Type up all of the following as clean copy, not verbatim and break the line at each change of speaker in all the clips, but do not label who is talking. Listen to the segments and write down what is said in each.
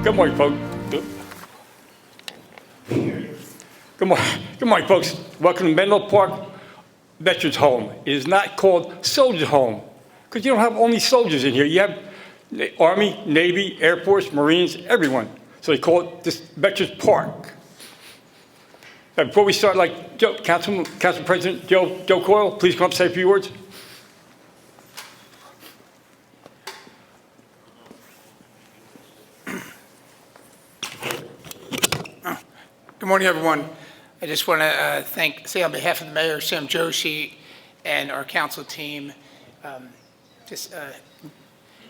Good morning, folks. Good morning, folks. Welcome to Menlo Park Veterans Home. It is not called Soldiers Home because you don't have only soldiers in here. You have the Army, Navy, Air Force, Marines, everyone. So they call it this Veterans Park. Now, before we start, like Council President Joe Coyle, please come up and say a few words.
Good morning, everyone. I just want to say on behalf of the Mayor, Sam Joshi, and our council team,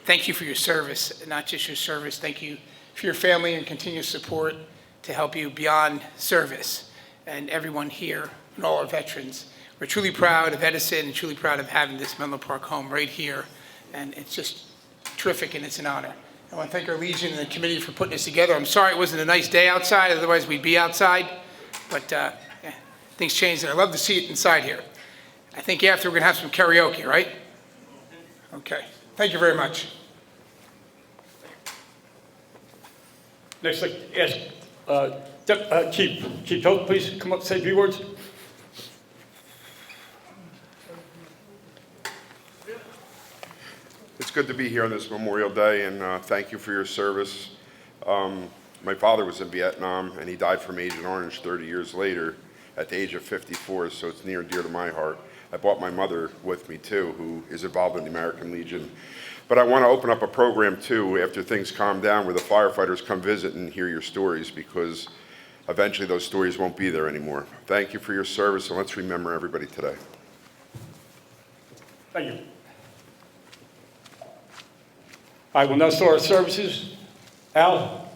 thank you for your service, not just your service. Thank you for your family and continued support to help you beyond service. And everyone here and all our veterans, we're truly proud of Edison and truly proud of having this Menlo Park home right here. And it's just terrific and it's an honor. I want to thank our Legion and the committee for putting this together. I'm sorry it wasn't a nice day outside, otherwise we'd be outside. But things changed, and I love to see it inside here. I think after we're going to have some karaoke, right? Okay. Thank you very much.
Next, I'd like to ask Chief Hope, please come up and say a few words.
It's good to be here on this Memorial Day, and thank you for your service. My father was in Vietnam, and he died from Agent Orange 30 years later at the age of 54, so it's near and dear to my heart. I brought my mother with me, too, who is involved in the American Legion. But I want to open up a program, too, after things calm down, where the firefighters come visit and hear your stories, because eventually those stories won't be there anymore. Thank you for your service, and let's remember everybody today.
Thank you. I will now start our services. Al,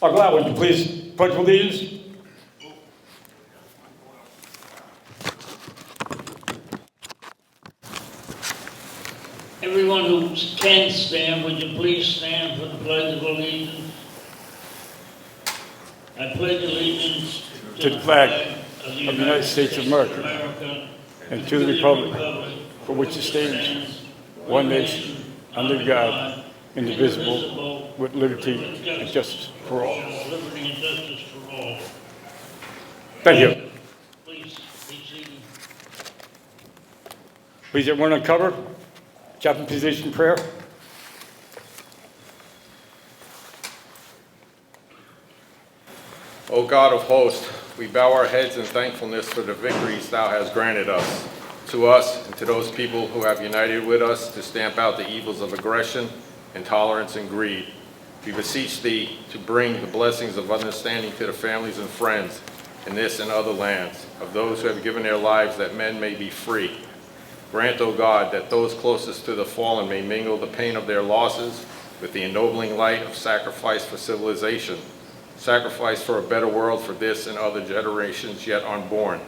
would you please pledge allegiance?
Everyone who can stand, would you please stand for the Pledge of Allegiance? I pledge allegiance
To the flag of the United States of America and to the republic for which it stands, one nation, under God, indivisible, with liberty and justice for all.
Liberty and justice for all.
Thank you.
Please be seated.
Please, everyone uncover. Chaplain position prayer.
O God of hosts, we bow our heads in thankfulness for the victories thou hast granted us, to us and to those people who have united with us to stamp out the evils of aggression, intolerance, and greed. We beseech thee to bring the blessings of understanding to the families and friends in this and other lands, of those who have given their lives that men may be free. Grant, O God, that those closest to the fallen may mingle the pain of their losses with the ennobling light of sacrifice for civilization, sacrifice for a better world for this and other generations yet unborn.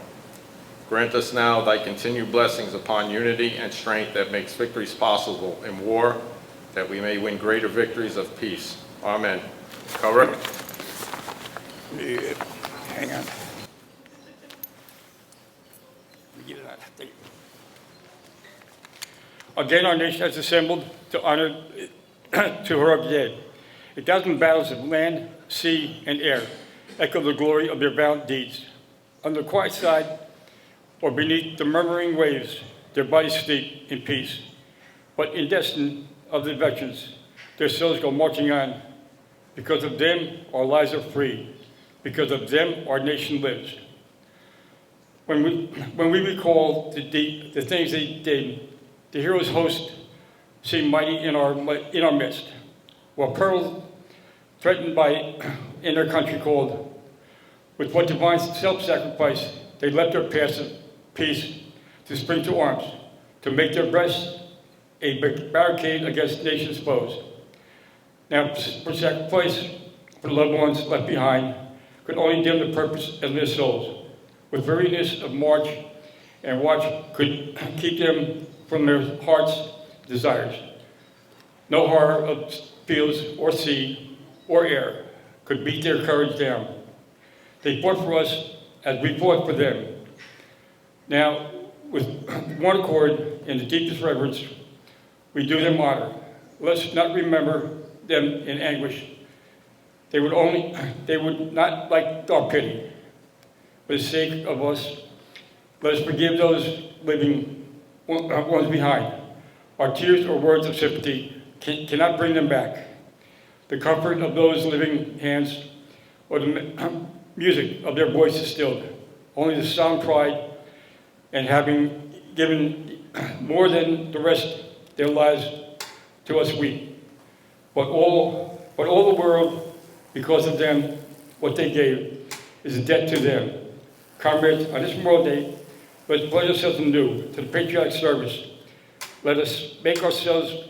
Grant us now thy continued blessings upon unity and strength that makes victories possible in war, that we may win greater victories of peace. Amen. Cover.
Yeah. Hang on. Get it out. Again, our nation has assembled to honor to her dead. 1,000 battles of land, sea, and air echo the glory of their valiant deeds. On the quiet side, or beneath the murmuring waves, their bodies sleep in peace. But in destiny of the veterans, their souls go marching on. Because of them, our lives are free. Because of them, our nation lives. When we recall the things they did, the heroes' host seem mighty in our midst, while perils threatened in their country called. With what divine self-sacrifice, they left their past of peace to spring to arms, to make their breasts a barricade against nation's foes. Now, for sacrifice for the loved ones left behind could only dim the purpose of their souls. With weariness of march and watch could keep them from their heart's desires. No horror of fields or sea or air could beat their courage down. They fought for us as we fought for them. Now, with one accord and the deepest reverence, we do them honor. Let's not remember them in anguish. They would not like our pity. For the sake of us, let us forgive those living ones behind. Our tears or words of sympathy cannot bring them back. The comfort of those living hands or the music of their voices stilled. Only the sound pride and having given more than the rest their lives to us weep. But all the world, because of them, what they gave, is a debt to them. Comrades, on this Memorial Day, let us pledge ourselves anew to the patriotic service. Let us make ourselves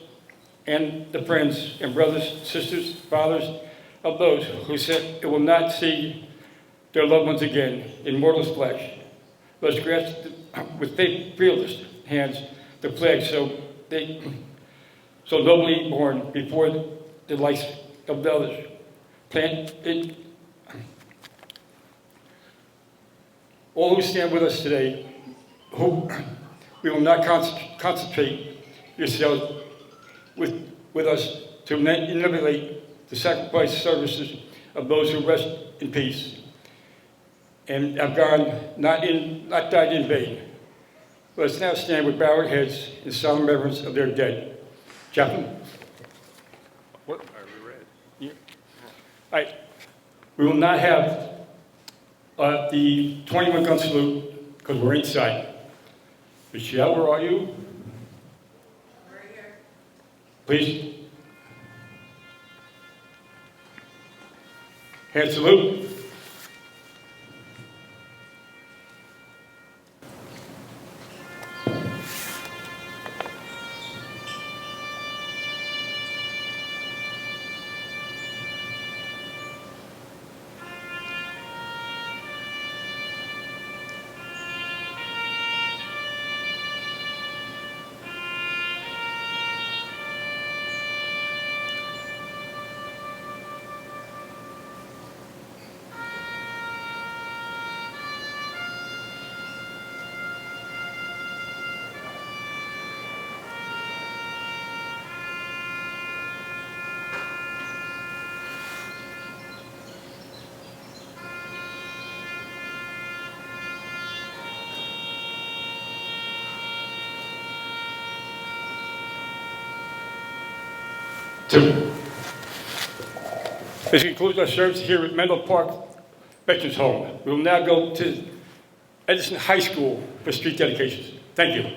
and the friends and brothers, sisters, fathers of those who said it will not see their loved ones again in mortal flesh. Let us grasp with fearless hands the flag so nobly born before the lives of the others. Plant it. All who stand with us today, we will not concentrate yourselves with us to emulate the sacrifice services of those who rest in peace and have not died in vain. Let us now stand with bowed heads in solemn reverence of their dead. Chaplain? What? Yeah. All right. We will not have the 21 gun salute because we're inside. Michelle, where are you?
Right here.
Please. Hand salute. Two. This concludes our service here at Menlo Park Veterans Home. We will now go to Edison High School for street dedications. Thank you.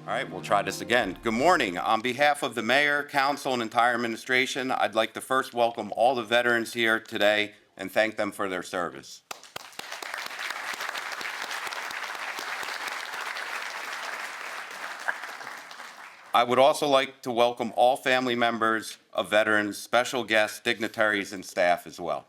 All right, we'll try this again. Good morning. On behalf of the mayor, council, and entire administration, I'd like to first welcome all the veterans here today and thank them for their service. I would also like to welcome all family members of veterans, special guests, dignitaries, and staff as well.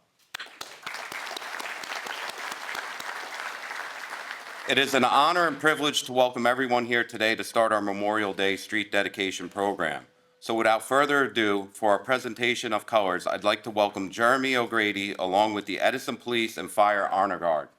It is an honor and privilege to welcome everyone here today to start our Memorial Day Street Dedication Program. So without further ado, for our presentation of colors, I'd like to welcome Jeremy O'Grady along with the Edison Police and Fire Honor Guard.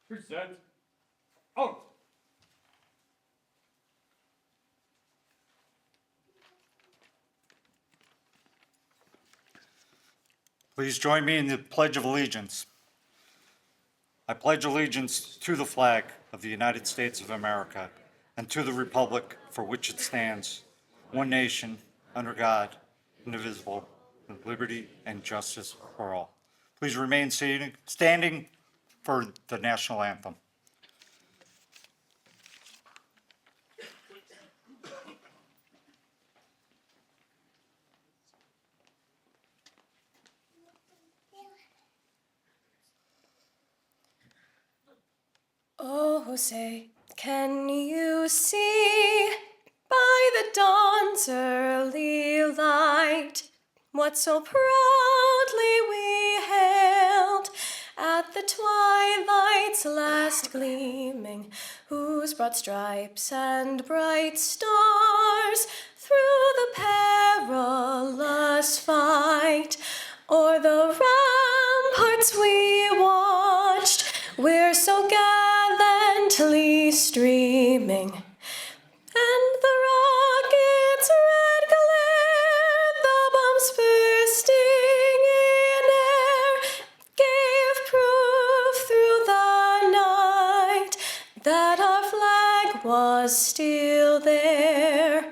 Present. Out.
Please join me in the Pledge of Allegiance. I pledge allegiance to the flag of the United States of America and to the republic for which it stands, one nation, under God, indivisible, with liberty and justice for all. Please remain standing for the national anthem.
Oh, say, can you see by the dawn's early light what so proudly we hailed at the twilight's last gleaming, whose broad stripes and bright stars through the perilous fight o'er the ramparts we watched, we're so gallantly streaming, and the rocket's red glare, the bombs bursting in air, gave proof through the night that our flag was still there.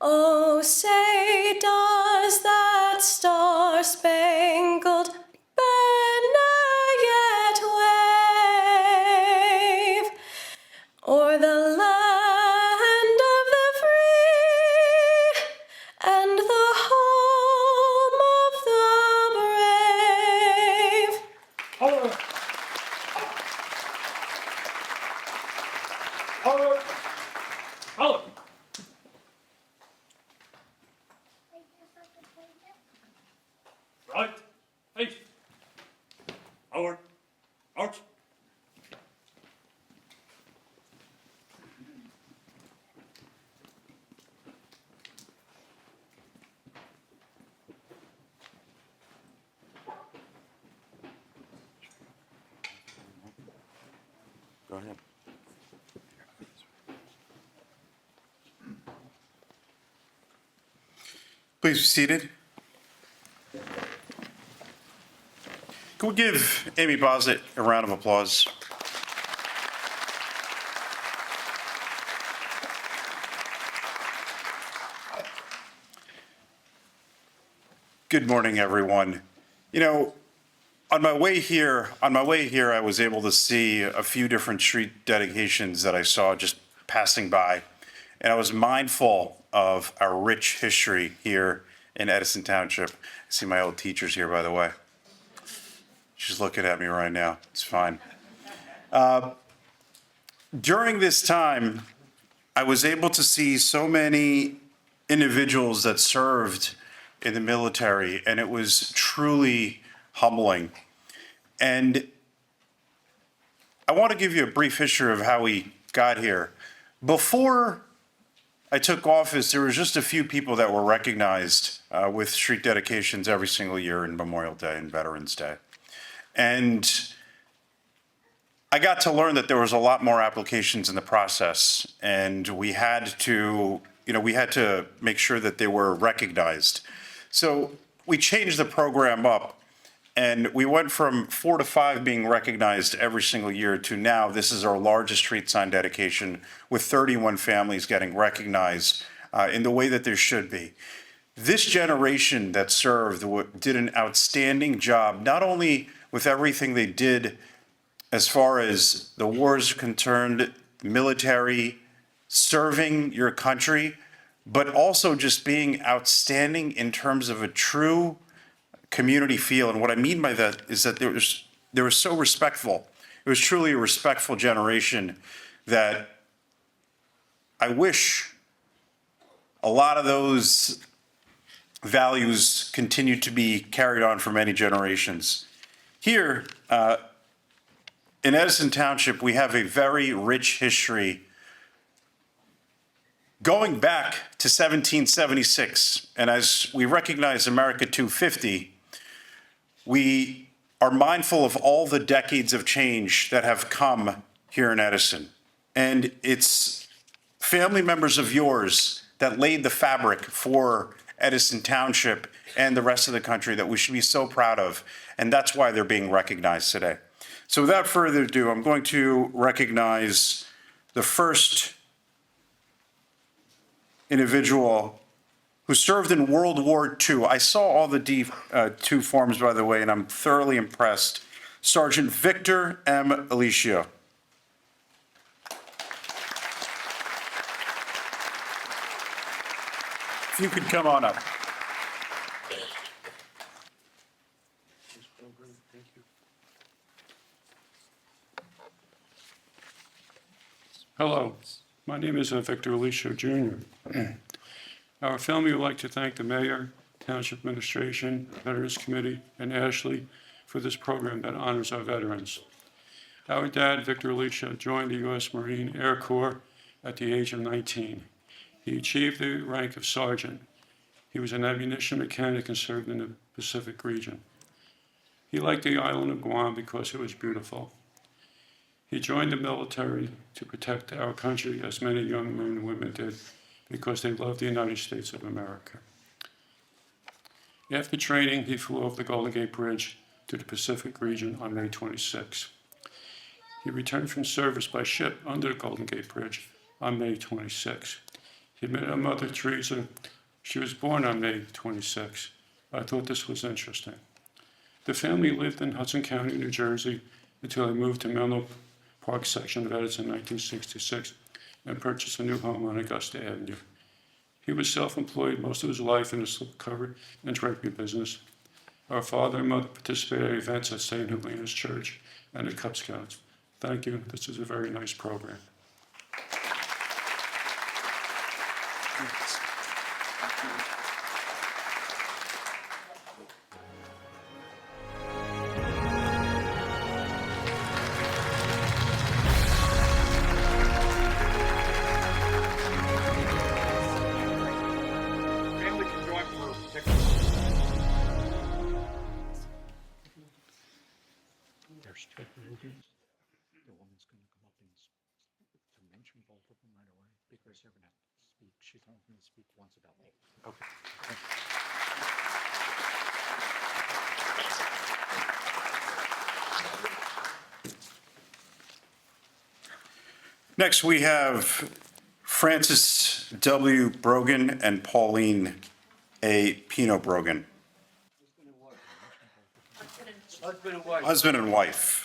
Oh, say, does that star-spangled banner yet wave o'er the land of the free and the home of the brave?
Right, face, forward, march.
Go ahead.
Please be seated. Can we give Amy Bosnett a round of applause? Good morning, everyone. You know, on my way here, I was able to see a few different street dedications that I saw just passing by, and I was mindful of our rich history here in Edison Township. I see my old teachers here, by the way. She's looking at me right now. It's fine. During this time, I was able to see so many individuals that served in the military, and it was truly humbling. And I want to give you a brief history of how we got here. Before I took office, there was just a few people that were recognized with street dedications every single year in Memorial Day and Veterans Day. And I got to learn that there was a lot more applications in the process, and we had to make sure that they were recognized. So we changed the program up, and we went from 4 to 5 being recognized every single year to now this is our largest street sign dedication, with 31 families getting recognized in the way that there should be. This generation that served did an outstanding job, not only with everything they did as far as the wars concerned, military, serving your country, but also just being outstanding in terms of a true community feel. And what I mean by that is that they were so respectful. It was truly a respectful generation that I wish a lot of those values continue to be carried on for many generations. Here in Edison Township, we have a very rich history going back to 1776. And as we recognize America 250, we are mindful of all the decades of change that have come here in Edison. And it's family members of yours that laid the fabric for Edison Township and the rest of the country that we should be so proud of. And that's why they're being recognized today. So without further ado, I'm going to recognize the first individual who served in World War II. I saw all the D2 forms, by the way, and I'm thoroughly impressed. Sergeant Victor M. Alicia. If you could come on up.
Hello, my name is Victor Alicia Jr. Our family would like to thank the mayor, township administration, Veterans Committee, and Ashley for this program that honors our veterans. Our dad, Victor Alicia, joined the U.S. Marine Air Corps at the age of 19. He achieved the rank of sergeant. He was an ammunition mechanic and served in the Pacific region. He liked the island of Guam because it was beautiful. He joined the military to protect our country, as many young men and women did, because they loved the United States of America. After training, he flew over the Golden Gate Bridge to the Pacific region on May 26. He returned from service by ship under the Golden Gate Bridge on May 26. He met our mother, Teresa. She was born on May 26. I thought this was interesting. The family lived in Hudson County, New Jersey, until they moved to Menlo Park section of Edison in 1966 and purchased a new home on Augusta Avenue. He was self-employed most of his life in the slipcover and drapery business. Our father and mother participated in events at St. Helena's Church and the Cub Scouts. Thank you. This is a very nice program.
The woman's going to come up and to mention both of them right away because they're going to speak. She's only going to speak once about me. Okay.
Next, we have Francis W. Brogan and Pauline A. Pino Brogan. Husband and wife.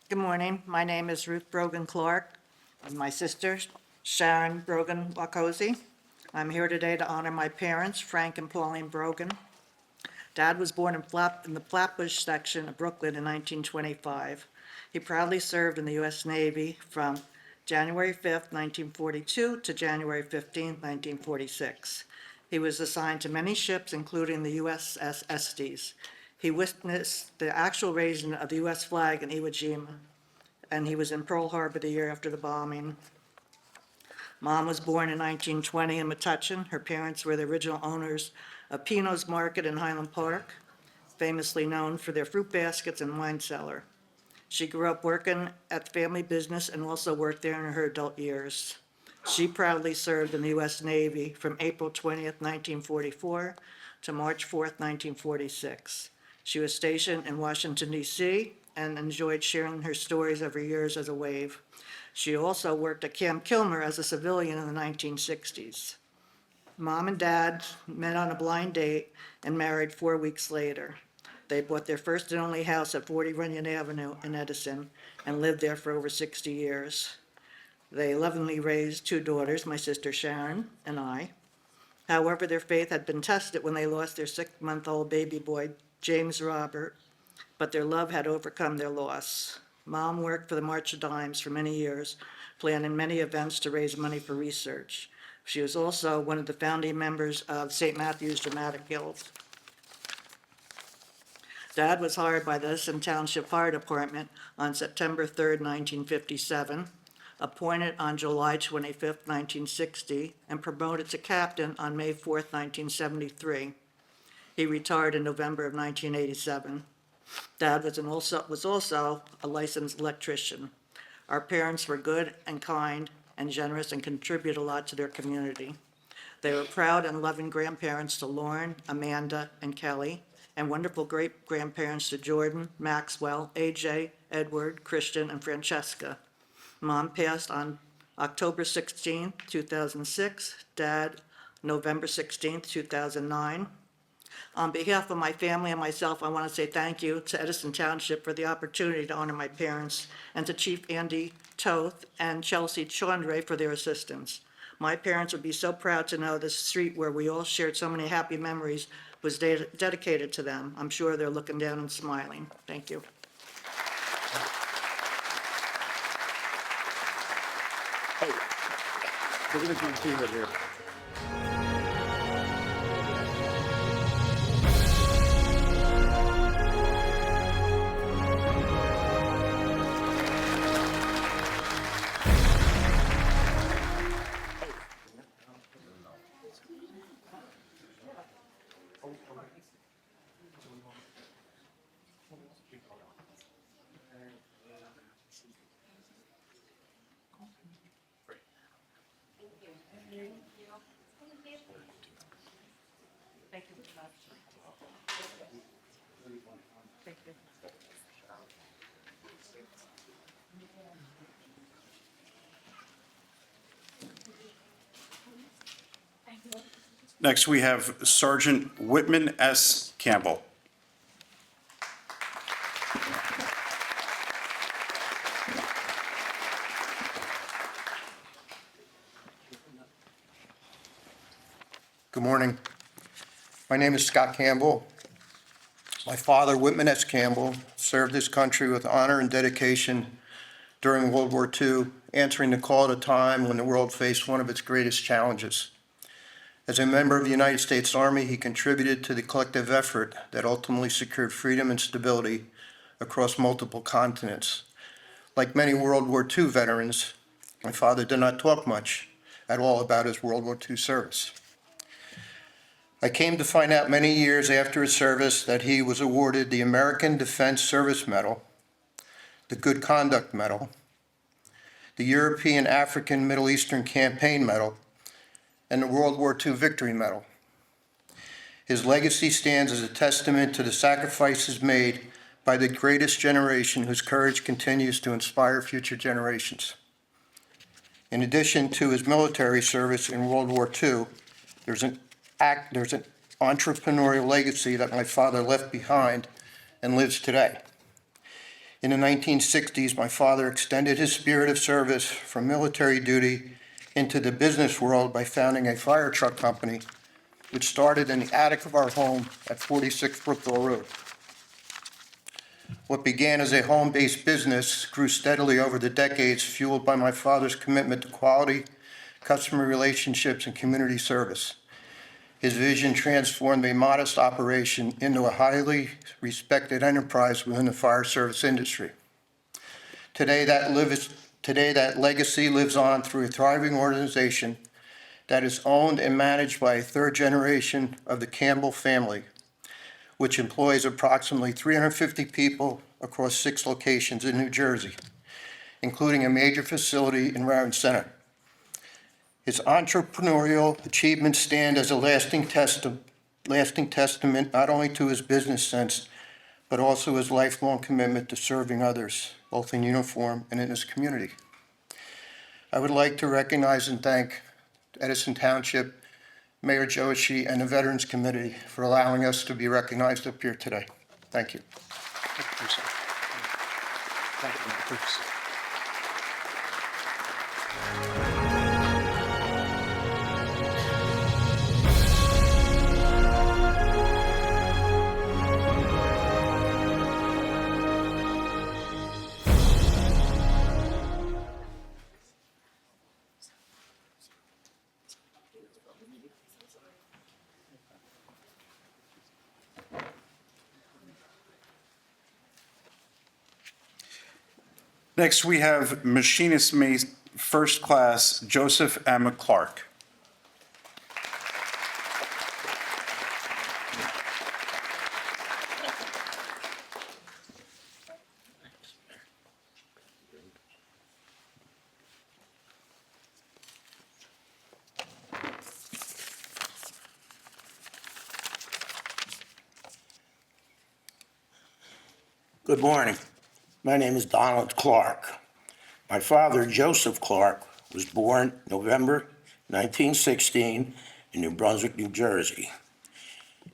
Good morning. My name is Ruth Brogan Clark, and my sister Sharon Brogan Wacosey. I'm here today to honor my parents, Frank and Pauline Brogan. Dad was born in the Flatbush section of Brooklyn in 1925. He proudly served in the U.S. Navy from January 5th, 1942 to January 15th, 1946. He was assigned to many ships, including the USS Estes. He witnessed the actual raising of the U.S. flag in Iwo Jima, and he was in Pearl Harbor the year after the bombing. Mom was born in 1920 in Metuchen. Her parents were the original owners of Pino's Market in Highland Park, famously known for their fruit baskets and wine cellar. She grew up working at the family business and also worked there in her adult years. She proudly served in the U.S. Navy from April 20th, 1944 to March 4th, 1946. She was stationed in Washington, D.C., and enjoyed sharing her stories of her years as a wave. She also worked at Camp Kilmer as a civilian in the 1960s. Mom and Dad met on a blind date and married 4 weeks later. They bought their first and only house at 40 Runyon Avenue in Edison and lived there for over 60 years. They lovingly raised 2 daughters, my sister Sharon and I. However, their faith had been tested when they lost their 6-month-old baby boy, James Robert, but their love had overcome their loss. Mom worked for the March of Dimes for many years, planning many events to raise money for research. She was also one of the founding members of St. Matthew's Dramatic Guild. Dad was hired by the Edison Township Fire Department on September 3rd, 1957, appointed on July 25th, 1960, and promoted to captain on May 4th, 1973. He retired in November of 1987. Dad was also a licensed electrician. Our parents were good and kind and generous and contributed a lot to their community. They were proud and loving grandparents to Lauren, Amanda, and Kelly, and wonderful great-grandparents to Jordan, Maxwell, AJ, Edward, Christian, and Francesca. Mom passed on October 16, 2006, Dad, November 16, 2009. On behalf of my family and myself, I want to say thank you to Edison Township for the opportunity to honor my parents, and to Chief Andy Toth and Chelsea Chandre for their assistance. My parents would be so proud to know this street where we all shared so many happy memories was dedicated to them. I'm sure they're looking down and smiling. Thank you.
We're going to continue here.
Thank you. Thank you.
Next, we have Sergeant Whitman S. Campbell.
Good morning. My name is Scott Campbell. My father, Whitman S. Campbell, served this country with honor and dedication during World War II, answering the call at a time when the world faced one of its greatest challenges. As a member of the United States Army, he contributed to the collective effort that ultimately secured freedom and stability across multiple continents. Like many World War II veterans, my father did not talk much at all about his World War II service. I came to find out many years after his service that he was awarded the American Defense Service Medal, the Good Conduct Medal, the European, African, Middle Eastern Campaign Medal, and the World War II Victory Medal. His legacy stands as a testament to the sacrifices made by the greatest generation whose courage continues to inspire future generations. In addition to his military service in World War II, there's an entrepreneurial legacy that my father left behind and lives today. In the 1960s, my father extended his spirit of service from military duty into the business world by founding a fire truck company, which started in the attic of our home at 46 Brookville Road. What began as a home-based business grew steadily over the decades, fueled by my father's commitment to quality, customer relationships, and community service. His vision transformed a modest operation into a highly respected enterprise within the fire service industry. Today, that legacy lives on through a thriving organization that is owned and managed by a third generation of the Campbell family, which employs approximately 350 people across 6 locations in New Jersey, including a major facility in Raritan Center. His entrepreneurial achievements stand as a lasting testament not only to his business sense, but also his lifelong commitment to serving others, both in uniform and in his community. I would like to recognize and thank Edison Township, Mayor Joshi, and the Veterans Committee for allowing us to be recognized up here today. Thank you.
Next, we have Machinist Mate First Class Joseph M. Clark.
Good morning. My name is Donald Clark. My father, Joseph Clark, was born November 1916 in New Brunswick, New Jersey.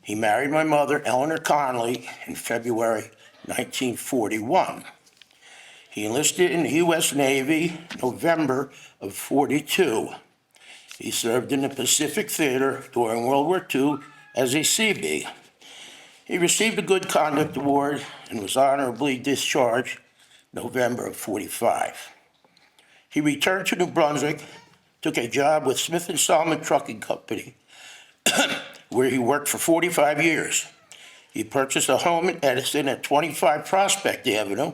He married my mother, Eleanor Conley, in February 1941. He enlisted in the U.S. Navy November of 42. He served in the Pacific Theater during World War II as a Seabee. He received a Good Conduct Award and was honorably discharged November of 45. He returned to New Brunswick, took a job with Smith & Solomon Trucking Company, where he worked for 45 years. He purchased a home in Edison at 25 Prospect Avenue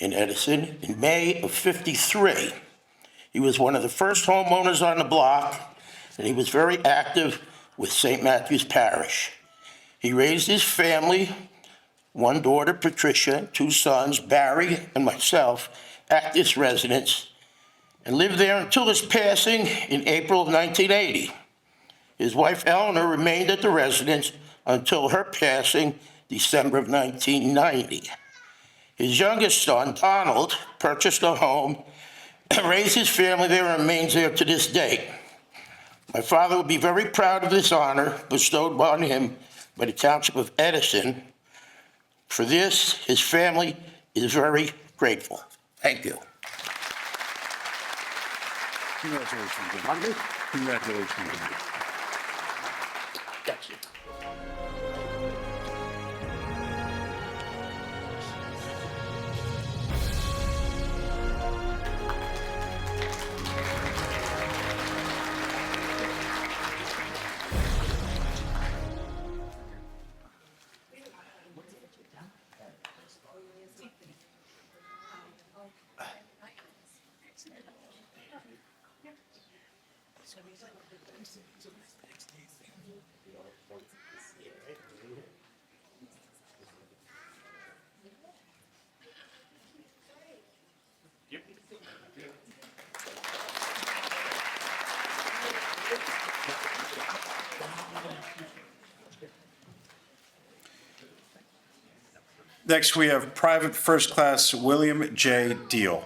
in Edison in May of 53. He was one of the first homeowners on the block, and he was very active with St. Matthew's Parish. He raised his family, one daughter, Patricia, two sons, Barry and myself, at this residence, and lived there until his passing in April of 1980. His wife, Eleanor, remained at the residence until her passing December of 1990. His youngest son, Donald, purchased a home, raised his family there, and remains there to this day. My father would be very proud of this honor bestowed on him by the Township of Edison. For this, his family is very grateful. Thank you.
Congratulations. Congratulations.
Thank you.
Next, we have Private First Class William J. Deal.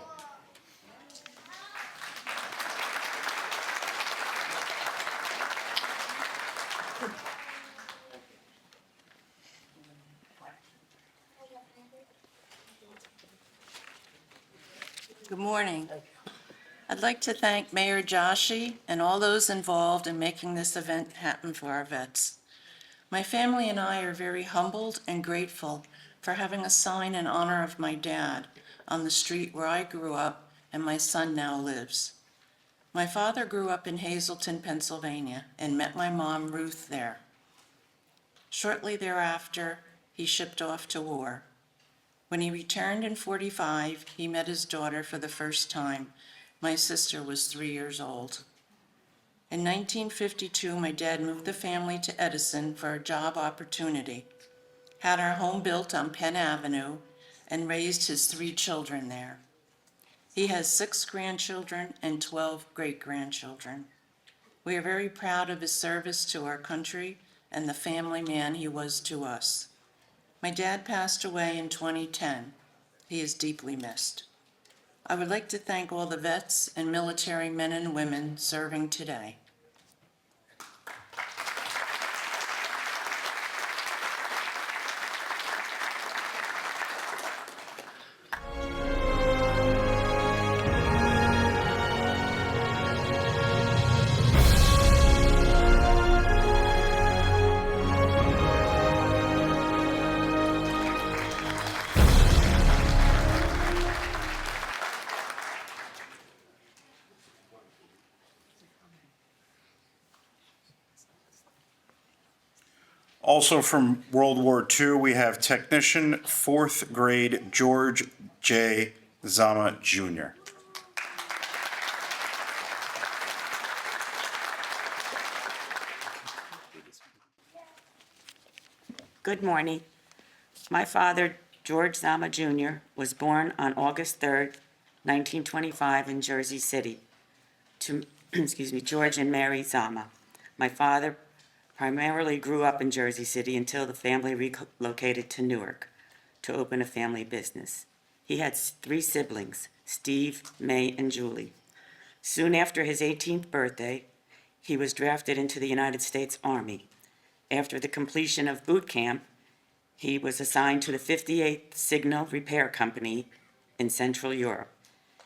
Good morning. I'd like to thank Mayor Joshi and all those involved in making this event happen for our vets. My family and I are very humbled and grateful for having a sign in honor of my dad on the street where I grew up and my son now lives. My father grew up in Hazleton, Pennsylvania, and met my mom, Ruth, there. Shortly thereafter, he shipped off to war. When he returned in 45, he met his daughter for the first time. My sister was 3 years old. In 1952, my dad moved the family to Edison for a job opportunity, had our home built on Penn Avenue, and raised his 3 children there. He has 6 grandchildren and 12 great-grandchildren. We are very proud of his service to our country and the family man he was to us. My dad passed away in 2010. He is deeply missed. I would like to thank all the vets and military men and women serving today.
Also from World War II, we have Technician 4th Grade George J. Zama, Jr.
Good morning. My father, George Zama Jr., was born on August 3rd, 1925 in Jersey City to, George and Mary Zama. My father primarily grew up in Jersey City until the family relocated to Newark. to open a family business. He had 3 siblings, Steve, May, and Julie. Soon after his 18th birthday, he was drafted into the United States Army. After the completion of boot camp, he was assigned to the 58th Signal Repair Company in Central Europe.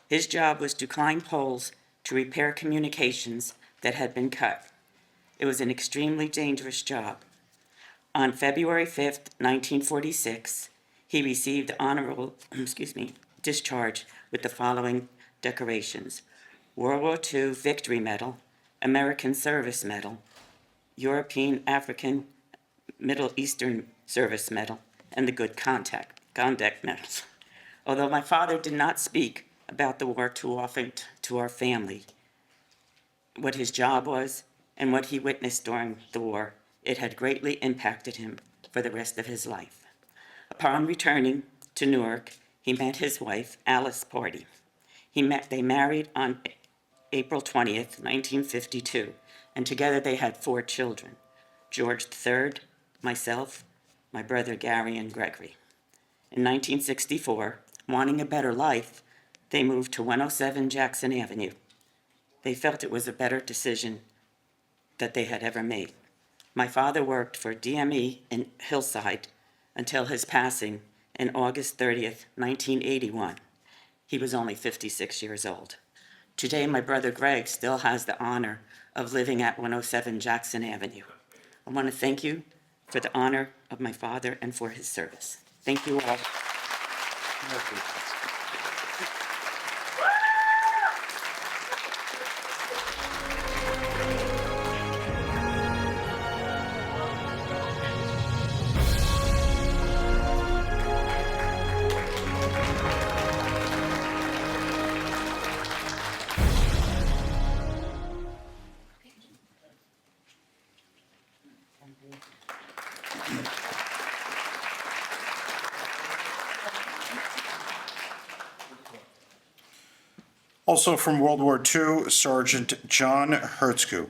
His job was to climb poles to repair communications that had been cut. It was an extremely dangerous job. On February 5th, 1946, he received honorable discharge with the following decorations: World War II Victory Medal, American Service Medal, European, African, Middle Eastern Service Medal, and the Good Conduct Medals. Although my father did not speak about the war too often to our family, what his job was and what he witnessed during the war, it had greatly impacted him for the rest of his life. Upon returning to Newark, he met his wife, Alice Porty. They married on April 20th, 1952, and together they had 4 children: George III, myself, my brother Gary, and Gregory. In 1964, wanting a better life, they moved to 107 Jackson Avenue. They felt it was a better decision that they had ever made. My father worked for DME in Hillside until his passing on August 30th, 1981. He was only 56 years old. Today, my brother Greg still has the honor of living at 107 Jackson Avenue. I want to thank you for the honor of my father and for his service. Thank you all.
Also from World War II, Sergeant John Hertzku.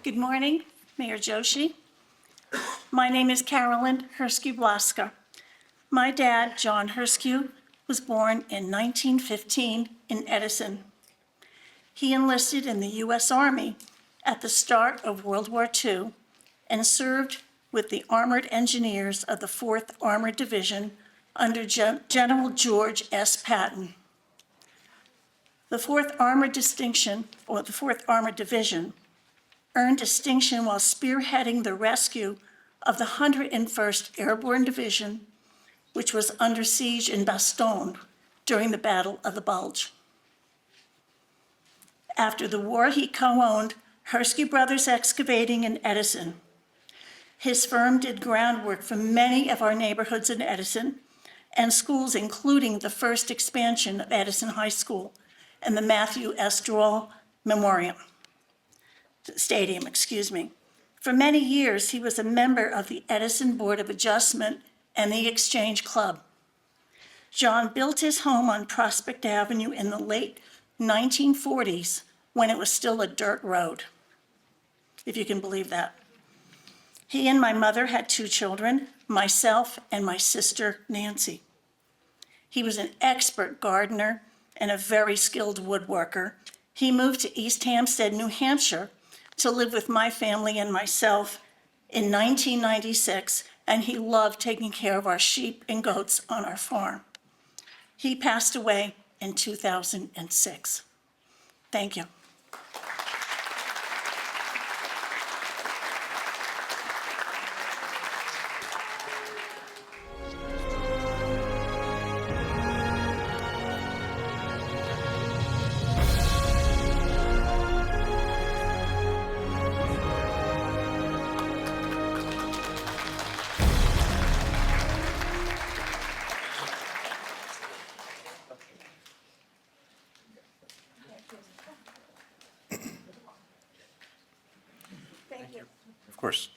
Good morning, Mayor Joshi. My name is Carolyn Hersky-Blaska. My dad, John Hersky, was born in 1915 in Edison. He enlisted in the U.S. Army at the start of World War II and served with the Armored Engineers of the 4th Armored Division under General George S. Patton. The 4th Armored Division earned distinction while spearheading the rescue of the 101st Airborne Division, which was under siege in Bastogne during the Battle of the Bulge. After the war, he co-owned Hersky Brothers Excavating in Edison. His firm did groundwork for many of our neighborhoods in Edison and schools, including the first expansion of Edison High School and the Matthew S. Drawell Stadium. For many years, he was a member of the Edison Board of Adjustment and the Exchange Club. John built his home on Prospect Avenue in the late 1940s when it was still a dirt road, if you can believe that. He and my mother had 2 children, myself and my sister, Nancy. He was an expert gardener and a very skilled woodworker. He moved to East Hampstead, New Hampshire, to live with my family and myself in 1996, and he loved taking care of our sheep and goats on our farm. He passed away in 2006. Thank you.
Of course.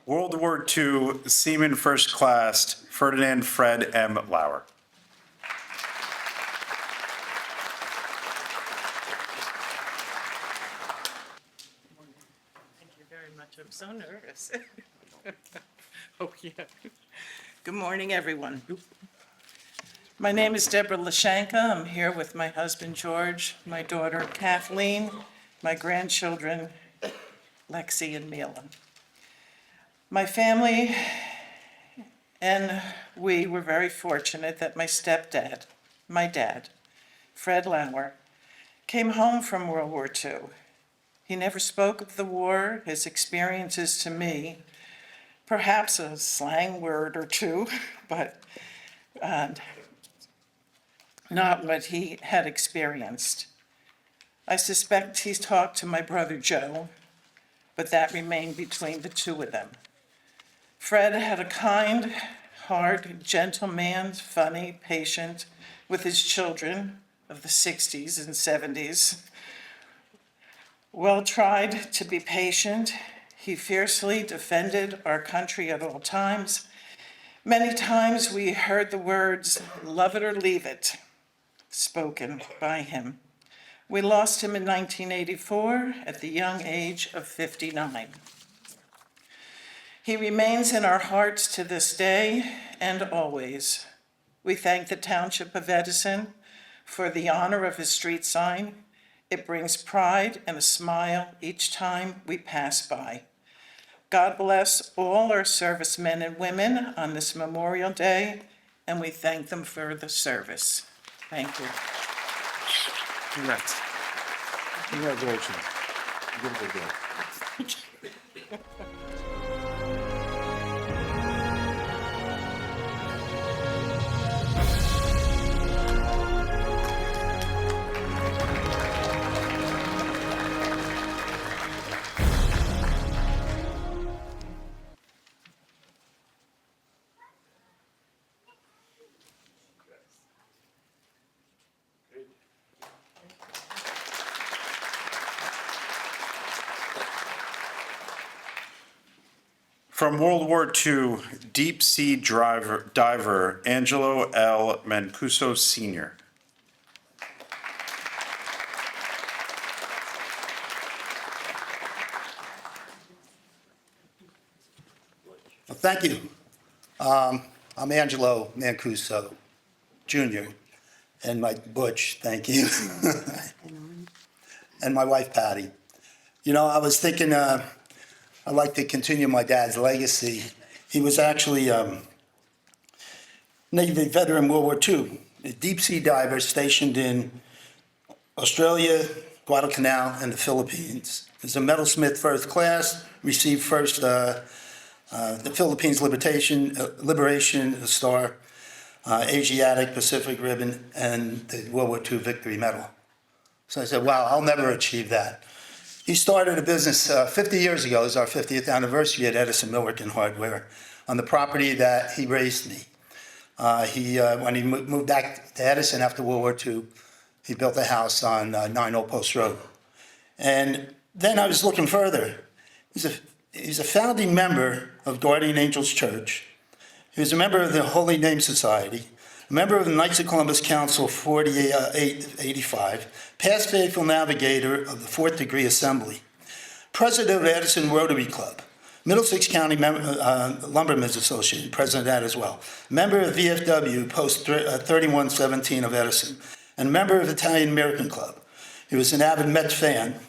World War II Seaman First Class Ferdinand Fred M. Lauer.
I'm so nervous. Oh, yeah. Good morning, everyone. My name is Deborah Lashanka. I'm here with my husband, George, my daughter, Kathleen, my grandchildren, Lexi and Mila. My family and we were very fortunate that my stepdad, my dad, Fred Lauer, came home from World War II. He never spoke of the war, his experiences to me, perhaps a slang word or two, but not what he had experienced. I suspect he's talked to my brother Joe, but that remained between the two of them. Fred had a kind heart, gentle man, funny, patient with his children of the 60s and 70s. Well tried to be patient, he fiercely defended our country at all times. Many times we heard the words, "love it or leave it," spoken by him. We lost him in 1984 at the young age of 59. He remains in our hearts to this day and always. We thank the Township of Edison for the honor of his street sign. It brings pride and a smile each time we pass by. God bless all our servicemen and women on this Memorial Day, and we thank them for the service. Thank you.
Congrats. Congratulations.
From World War II, deep sea diver Angelo L. Mancuso Sr.
Well, thank you. I'm Angelo Mancuso Jr. and my Butch, thank you. And my wife Patty. You know, I was thinking I'd like to continue my dad's legacy. He was actually Navy veteran World War II, a deep sea diver stationed in Australia, Guadalcanal, and the Philippines. He was a metalsmith first class, received first the Philippines Liberation Star, Asiatic Pacific Ribbon, and the World War II Victory Medal. So I said, wow, I'll never achieve that. He started a business 50 years ago. It was our 50th anniversary at Edison Millwork and Hardware on the property that he raised me. When he moved back to Edison after World War II, he built a house on 9 Old Post Road. And then I was looking further. He's a founding member of Guardian Angels Church. He was a member of the Holy Name Society, a member of the Knights of Columbus Council 4885, past faithful navigator of the Fourth Degree Assembly, president of Edison Rotary Club, Middlesex County Lumbermen's Association, president of that as well, member of VFW Post 3117 of Edison, and member of Italian American Club. He was an avid Mets fan,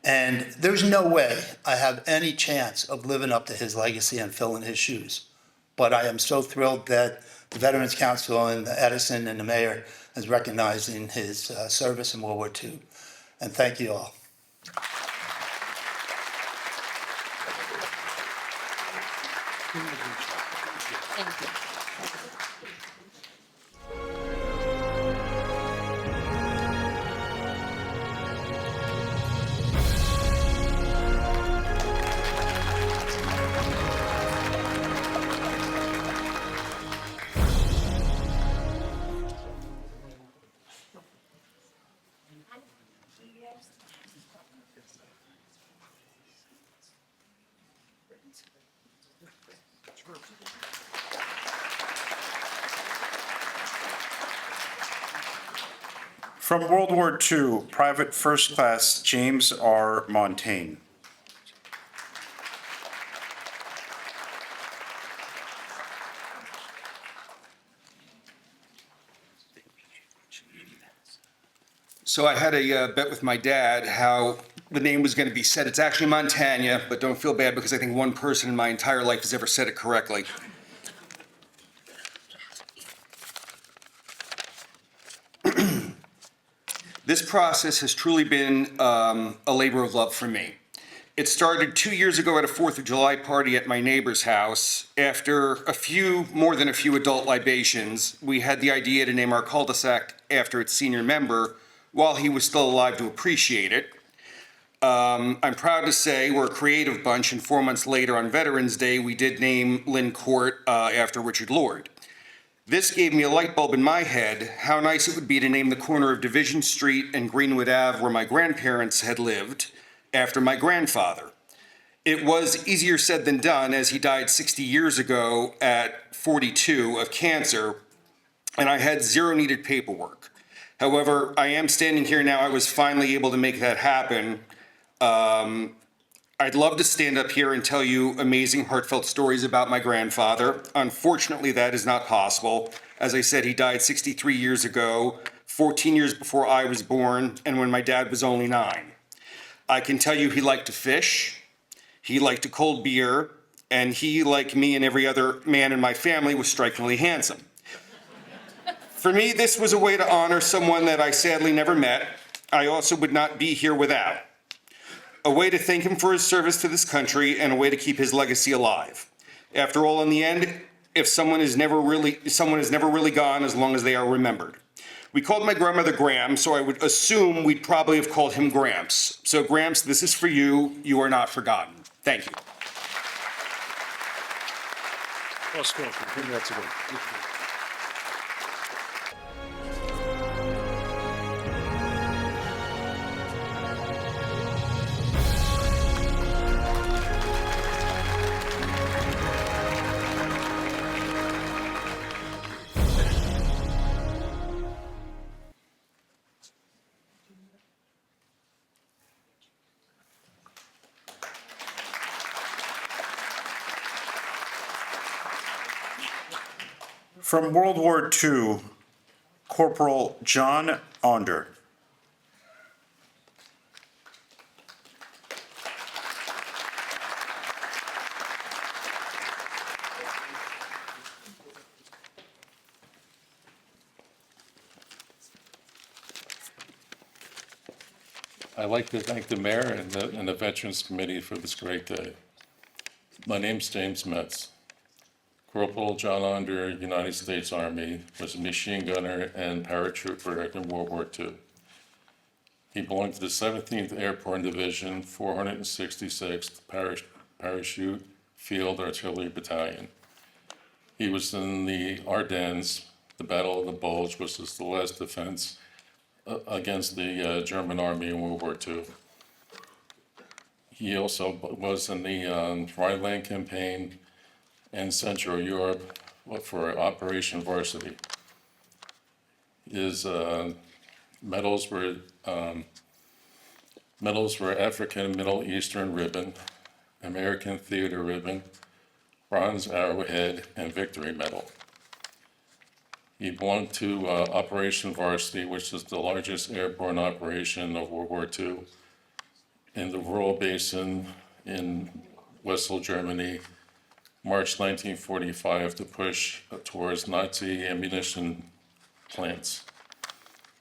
and there's no way I have any chance of living up to his legacy and filling his shoes. But I am so thrilled that the Veterans Council and Edison and the mayor is recognizing his service in World War II. And thank you all.
Thank you.
From World War II, Private First Class James R. Montaigne.
So I had a bet with my dad how the name was going to be said. It's actually Montana, but don't feel bad because I think one person in my entire life has ever said it correctly. This process has truly been a labor of love for me. It started 2 years ago at a 4th of July party at my neighbor's house. After more than a few adult libations, we had the idea to name our cul-de-sac after its senior member while he was still alive to appreciate it. I'm proud to say we're a creative bunch, and 4 months later on Veterans Day, we did name Lynn Court after Richard Lord. This gave me a light bulb in my head, how nice it would be to name the corner of Division Street and Greenwood Ave where my grandparents had lived after my grandfather. It was easier said than done, as he died 60 years ago at 42 of cancer, and I had zero needed paperwork. However, I am standing here now. I was finally able to make that happen. I'd love to stand up here and tell you amazing, heartfelt stories about my grandfather. Unfortunately, that is not possible. As I said, he died 63 years ago, 14 years before I was born, and when my dad was only 9. I can tell you he liked to fish, he liked a cold beer, and he, like me and every other man in my family, was strikingly handsome. For me, this was a way to honor someone that I sadly never met. I also would not be here without. A way to thank him for his service to this country, and a way to keep his legacy alive. After all, in the end, if someone is never really gone as long as they are remembered. We called my grandmother Gram, so I would assume we'd probably have called him Gramps. So Gramps, this is for you. You are not forgotten. Thank you.
Well spoken. That's good.
From World War II, Corporal John Onder.
I'd like to thank the mayor and the Veterans Committee for this great day. My name's James Metz. Corporal John Onder, United States Army, was a machine gunner and paratrooper in World War II. He belonged to the 17th Airborne Division, 466th Parachute Field Artillery Battalion. He was in the Ardennes, the Battle of the Bulge, which was the last defense against the German army in World War II. He also was in the Rhineland campaign and Central Europe for Operation Varsity. His medals were African Middle Eastern Ribbon, American Theater Ribbon, Bronze Arrowhead, and Victory Medal. He belonged to Operation Varsity, which is the largest airborne operation of World War II in the Ruhr Basin in Western Germany, March 1945, to push towards Nazi ammunition plants.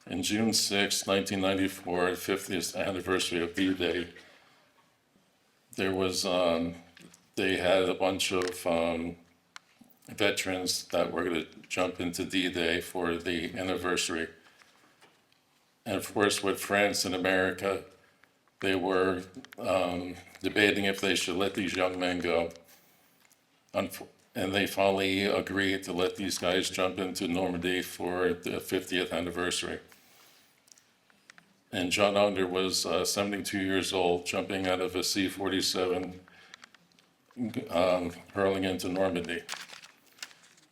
In June 6, 1994, 50th anniversary of D-Day, they had a bunch of veterans that were going to jump into D-Day for the anniversary. And of course, with France and America, they were debating if they should let these young men go. And they finally agreed to let these guys jump into Normandy for the 50th anniversary. And John Onder was 72 years old, jumping out of a C-47, hurling into Normandy.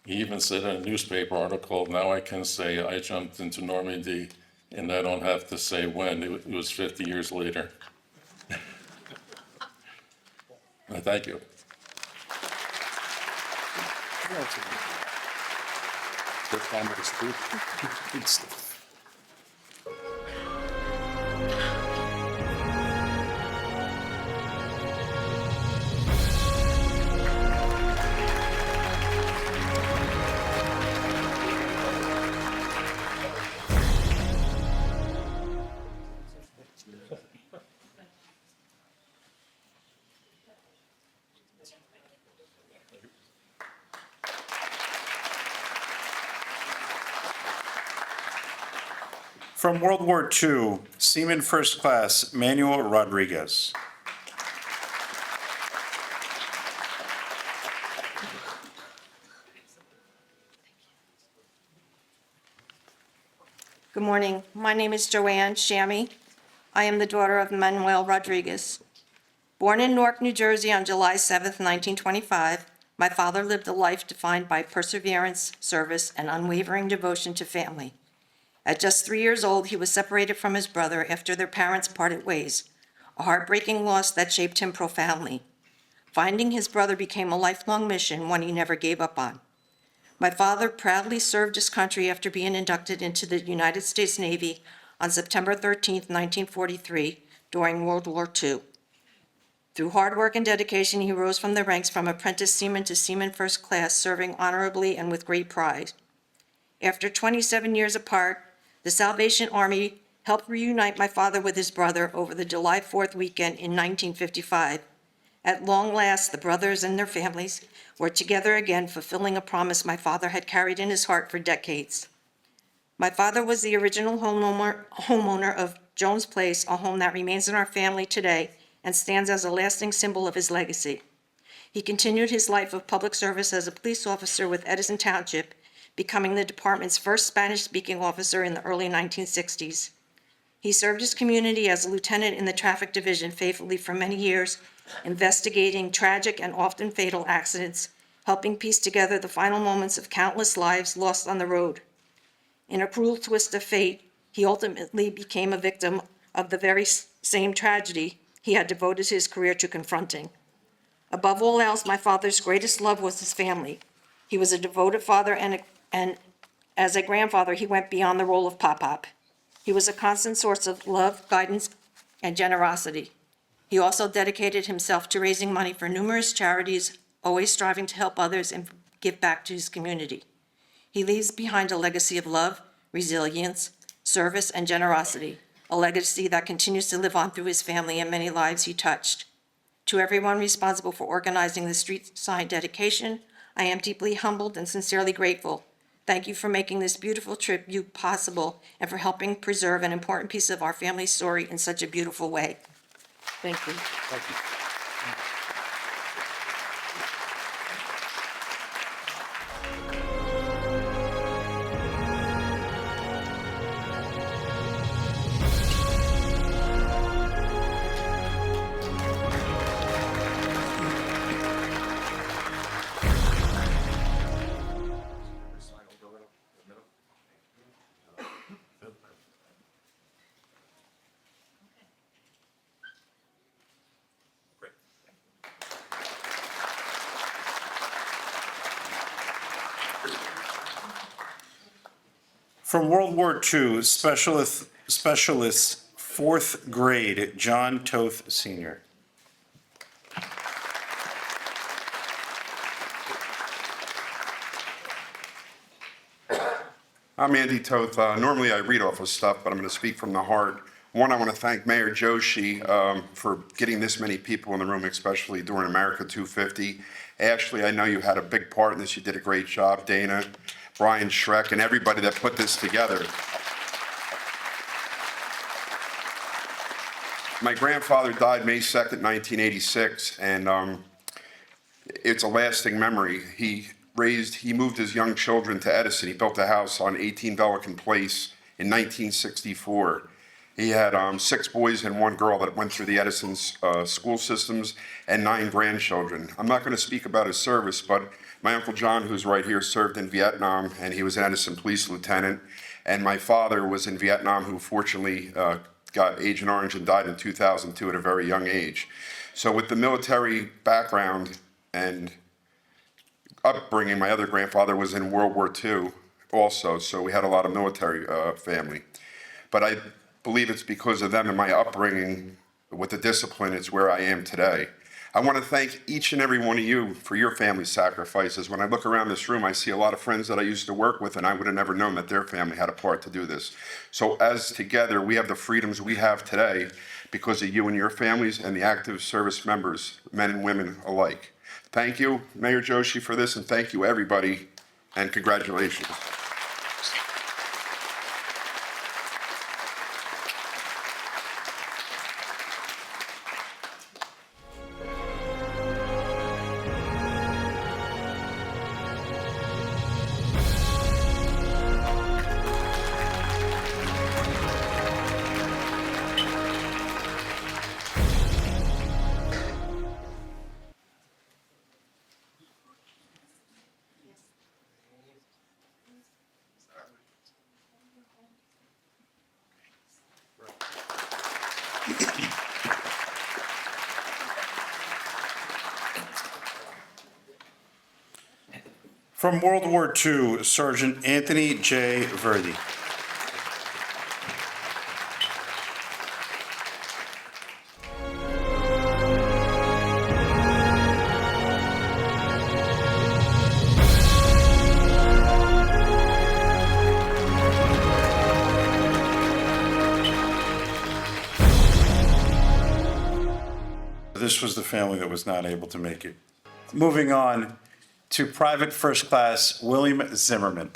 He even said in a newspaper article, "Now I can say I jumped into Normandy, and I don't have to say when. It was 50 years later." Thank you.
From World War II, Seaman First Class Manuel Rodriguez.
Good morning. My name is Joanne Shammy. I am the daughter of Manuel Rodriguez. Born in Newark, New Jersey on July 7, 1925, my father lived a life defined by perseverance, service, and unwavering devotion to family. At just 3 years old, he was separated from his brother after their parents parted ways, a heartbreaking loss that shaped him profoundly. Finding his brother became a lifelong mission, one he never gave up on. My father proudly served his country after being inducted into the United States Navy on September 13, 1943, during World War II. Through hard work and dedication, he rose from the ranks from apprentice seaman to seaman first class, serving honorably and with great pride. After 27 years apart, the Salvation Army helped reunite my father with his brother over the July 4th weekend in 1955. At long last, the brothers and their families were together again, fulfilling a promise my father had carried in his heart for decades. My father was the original homeowner of Jones Place, a home that remains in our family today and stands as a lasting symbol of his legacy. He continued his life of public service as a police officer with Edison Township, becoming the department's first Spanish-speaking officer in the early 1960s. He served his community as a lieutenant in the traffic division faithfully for many years, investigating tragic and often fatal accidents, helping piece together the final moments of countless lives lost on the road. In a cruel twist of fate, he ultimately became a victim of the very same tragedy he had devoted his career to confronting. Above all else, my father's greatest love was his family. He was a devoted father, and as a grandfather, he went beyond the role of pop-pop. He was a constant source of love, guidance, and generosity. He also dedicated himself to raising money for numerous charities, always striving to help others and give back to his community. He leaves behind a legacy of love, resilience, service, and generosity, a legacy that continues to live on through his family and many lives he touched. To everyone responsible for organizing the street sign dedication, I am deeply humbled and sincerely grateful. Thank you for making this beautiful tribute possible and for helping preserve an important piece of our family's story in such a beautiful way. Thank you.
Thank you. From World War II, specialist 4th grade, John Toth Sr.
I'm Andy Toth. Normally I read off of stuff, but I'm going to speak from the heart. One, I want to thank Mayor Joshi for getting this many people in the room, especially during America 250. Ashley, I know you had a big part in this. You did a great job. Dana, Brian Schreck, and everybody that put this together. My grandfather died May 2nd, 1986, and it's a lasting memory. He moved his young children to Edison. He built a house on 18 Velican Place in 1964. He had 6 boys and 1 girl that went through the Edison's school systems and 9 grandchildren. I'm not going to speak about his service, but my Uncle John, who's right here, served in Vietnam, and he was an Edison police lieutenant. And my father was in Vietnam, who fortunately got Agent Orange and died in 2002 at a very young age. So with the military background and upbringing, my other grandfather was in World War II also, so we had a lot of military family. But I believe it's because of them and my upbringing with the discipline, it's where I am today. I want to thank each and every one of you for your family sacrifices. When I look around this room, I see a lot of friends that I used to work with, and I would have never known that their family had a part to do this. So as together, we have the freedoms we have today because of you and your families and the active service members, men and women alike. Thank you, Mayor Joshi, for this, and thank you, everybody, and congratulations.
From World War II, Sergeant Anthony J. Verdi. This was the family that was not able to make it. Moving on to Private First Class William Zimmerman.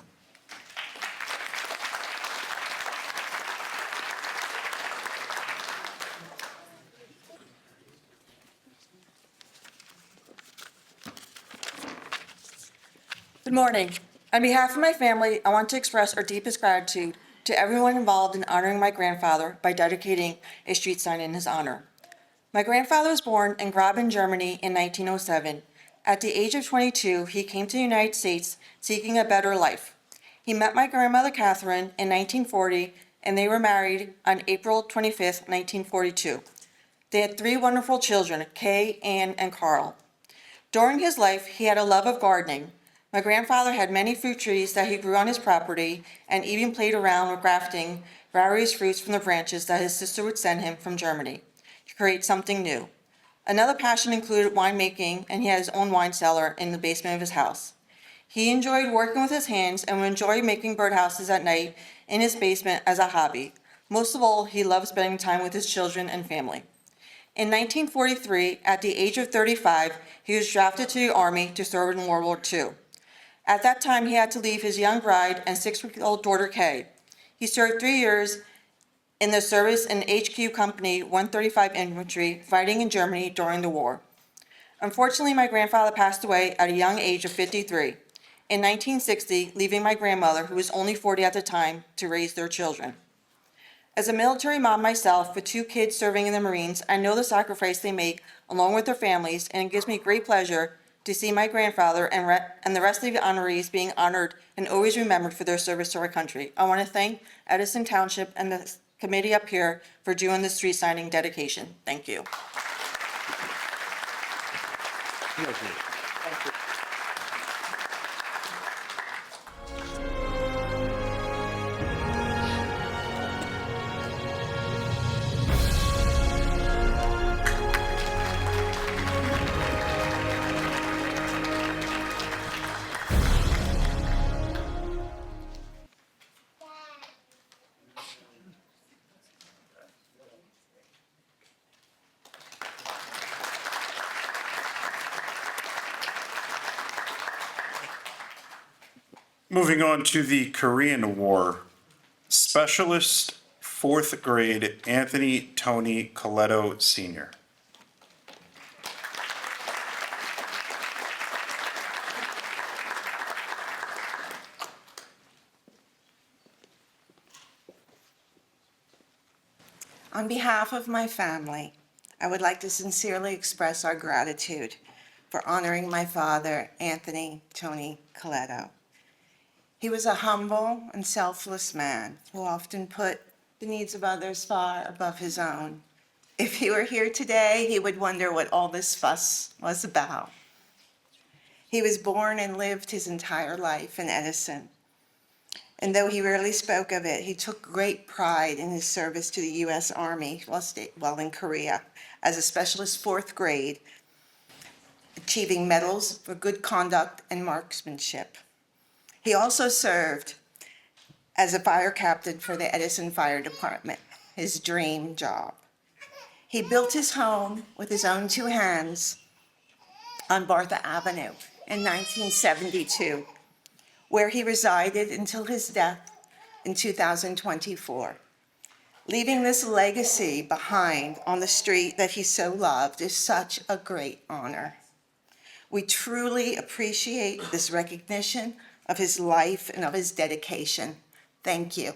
Good morning. On behalf of my family, I want to express our deepest gratitude to everyone involved in honoring my grandfather by dedicating a street sign in his honor. My grandfather was born in Graben, Germany in 1907. At the age of 22, he came to the United States seeking a better life. He met my grandmother Catherine in 1940, and they were married on April 25, 1942. They had 3 wonderful children, Kay, Ann, and Carl. During his life, he had a love of gardening. My grandfather had many fruit trees that he grew on his property and even played around with grafting various fruits from the branches that his sister would send him from Germany to create something new. Another passion included winemaking, and he had his own wine cellar in the basement of his house. He enjoyed working with his hands and would enjoy making birdhouses at night in his basement as a hobby. Most of all, he loved spending time with his children and family. In 1943, at the age of 35, he was drafted to the Army to serve in World War II. At that time, he had to leave his young bride and 6-week-old daughter, Kay. He served 3 years in the service in HQ Company 135 Infantry, fighting in Germany during the war. Unfortunately, my grandfather passed away at a young age of 53 in 1960, leaving my grandmother, who was only 40 at the time, to raise their children. As a military mom myself, with 2 kids serving in the Marines, I know the sacrifice they make along with their families, and it gives me great pleasure to see my grandfather and the rest of the honorees being honored and always remembered for their service to our country. I want to thank Edison Township and the committee up here for doing the street signing dedication. Thank you.
Moving on to the Korean War, Specialist 4th grade Anthony Tony Coletto Sr.
On behalf of my family, I would like to sincerely express our gratitude for honoring my father, Anthony Tony Coletto. He was a humble and selfless man who often put the needs of others far above his own. If he were here today, he would wonder what all this fuss was about. He was born and lived his entire life in Edison. And though he rarely spoke of it, he took great pride in his service to the U.S. Army while in Korea as a specialist 4th grade, achieving medals for good conduct and marksmanship. He also served as a fire captain for the Edison Fire Department, his dream job. He built his home with his own 2 hands on Bartha Avenue in 1972, where he resided until his death in 2024. Leaving this legacy behind on the street that he so loved is such a great honor. We truly appreciate this recognition of his life and of his dedication. Thank you.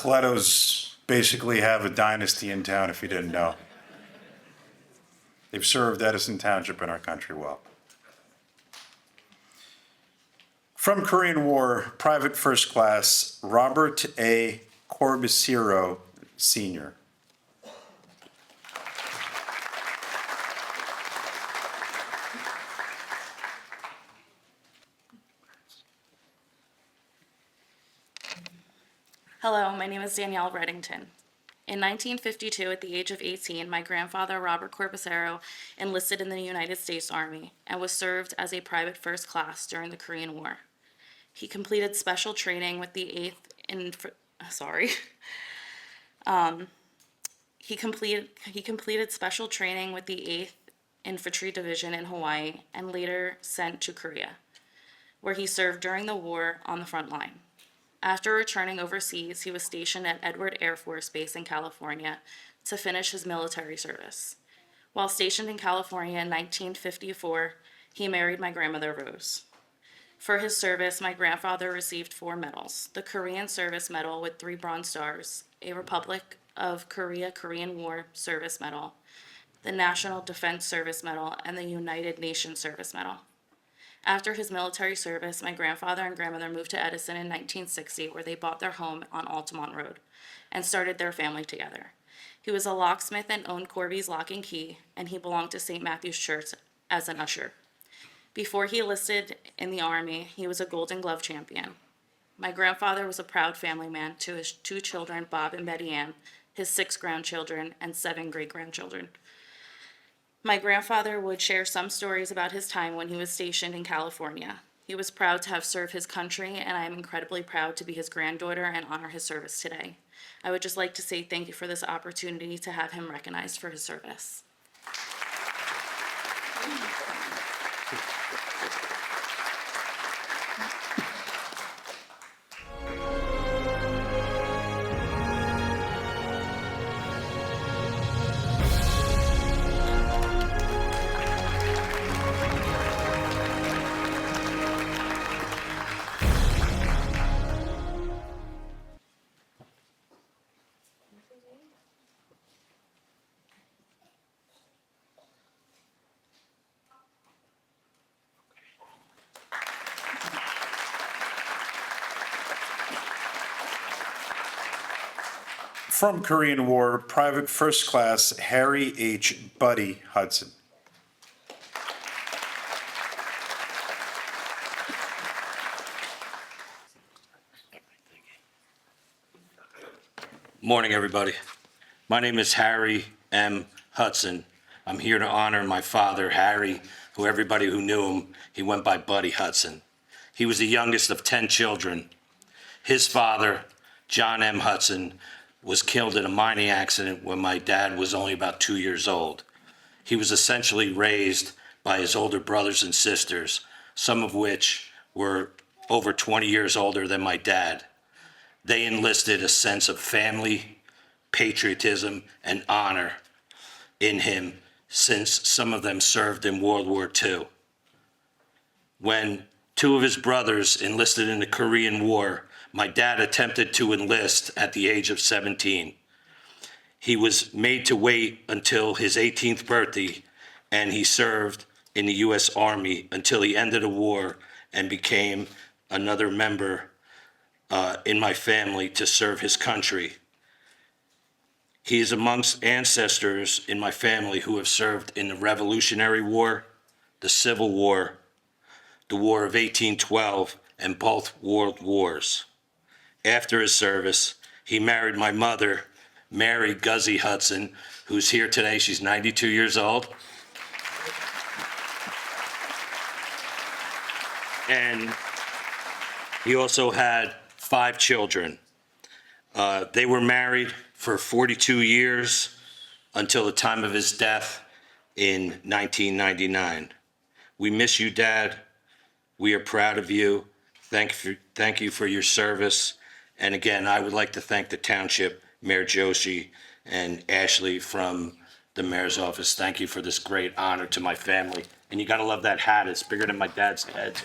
Colettos basically have a dynasty in town, if you didn't know. They've served Edison Township and our country well. From Korean War, Private First Class Robert A. Corbicero, Sr.
Hello, my name is Danielle Reddington. In 1952, at the age of 18, my grandfather, Robert Corbicero, enlisted in the United States Army and was served as a private first class during the Korean War. He completed special training with the 8th Infantry Division in Hawaii and later sent to Korea, where he served during the war on the front line. After returning overseas, he was stationed at Edward Air Force Base in California to finish his military service. While stationed in California in 1954, he married my grandmother, Rose. For his service, my grandfather received 4 medals: the Korean Service Medal with 3 Bronze Stars, a Republic of Korea Korean War Service Medal, the National Defense Service Medal, and the United Nations Service Medal. After his military service, my grandfather and grandmother moved to Edison in 1960, where they bought their home on Altamont Road and started their family together. He was a locksmith and owned Corby's Lock and Key, and he belonged to St. Matthew's Church as an usher. Before he enlisted in the Army, he was a Golden Glove champion. My grandfather was a proud family man to his 2 children, Bob and Betty Ann, his 6 grandchildren, and 7 great-grandchildren. My grandfather would share some stories about his time when he was stationed in California. He was proud to have served his country, and I am incredibly proud to be his granddaughter and honor his service today. I would just like to say thank you for this opportunity to have him recognized for his service.
From Korean War, Private First Class Harry H. Buddy Hudson.
Morning, everybody. My name is Harry M. Hudson. I'm here to honor my father, Harry, who everybody who knew him, he went by Buddy Hudson. He was the youngest of 10 children. His father, John M. Hudson, was killed in a mining accident when my dad was only about 2 years old. He was essentially raised by his older brothers and sisters, some of which were over 20 years older than my dad. They enlisted a sense of family, patriotism, and honor in him, since some of them served in World War II. When 2 of his brothers enlisted in the Korean War, my dad attempted to enlist at the age of 17. He was made to wait until his 18th birthday, and he served in the U.S. Army until he ended the war and became another member in my family to serve his country. He is amongst ancestors in my family who have served in the Revolutionary War, the Civil War, the War of 1812, and both World Wars. After his service, he married my mother, Mary Guzzy Hudson, who's here today. She's 92 years old. And he also had 5 children. They were married for 42 years until the time of his death in 1999. We miss you, Dad. We are proud of you. Thank you for your service. And again, I would like to thank the township, Mayor Joshi, and Ashley from the mayor's office. Thank you for this great honor to my family. And you gotta love that hat. It's bigger than my dad's head.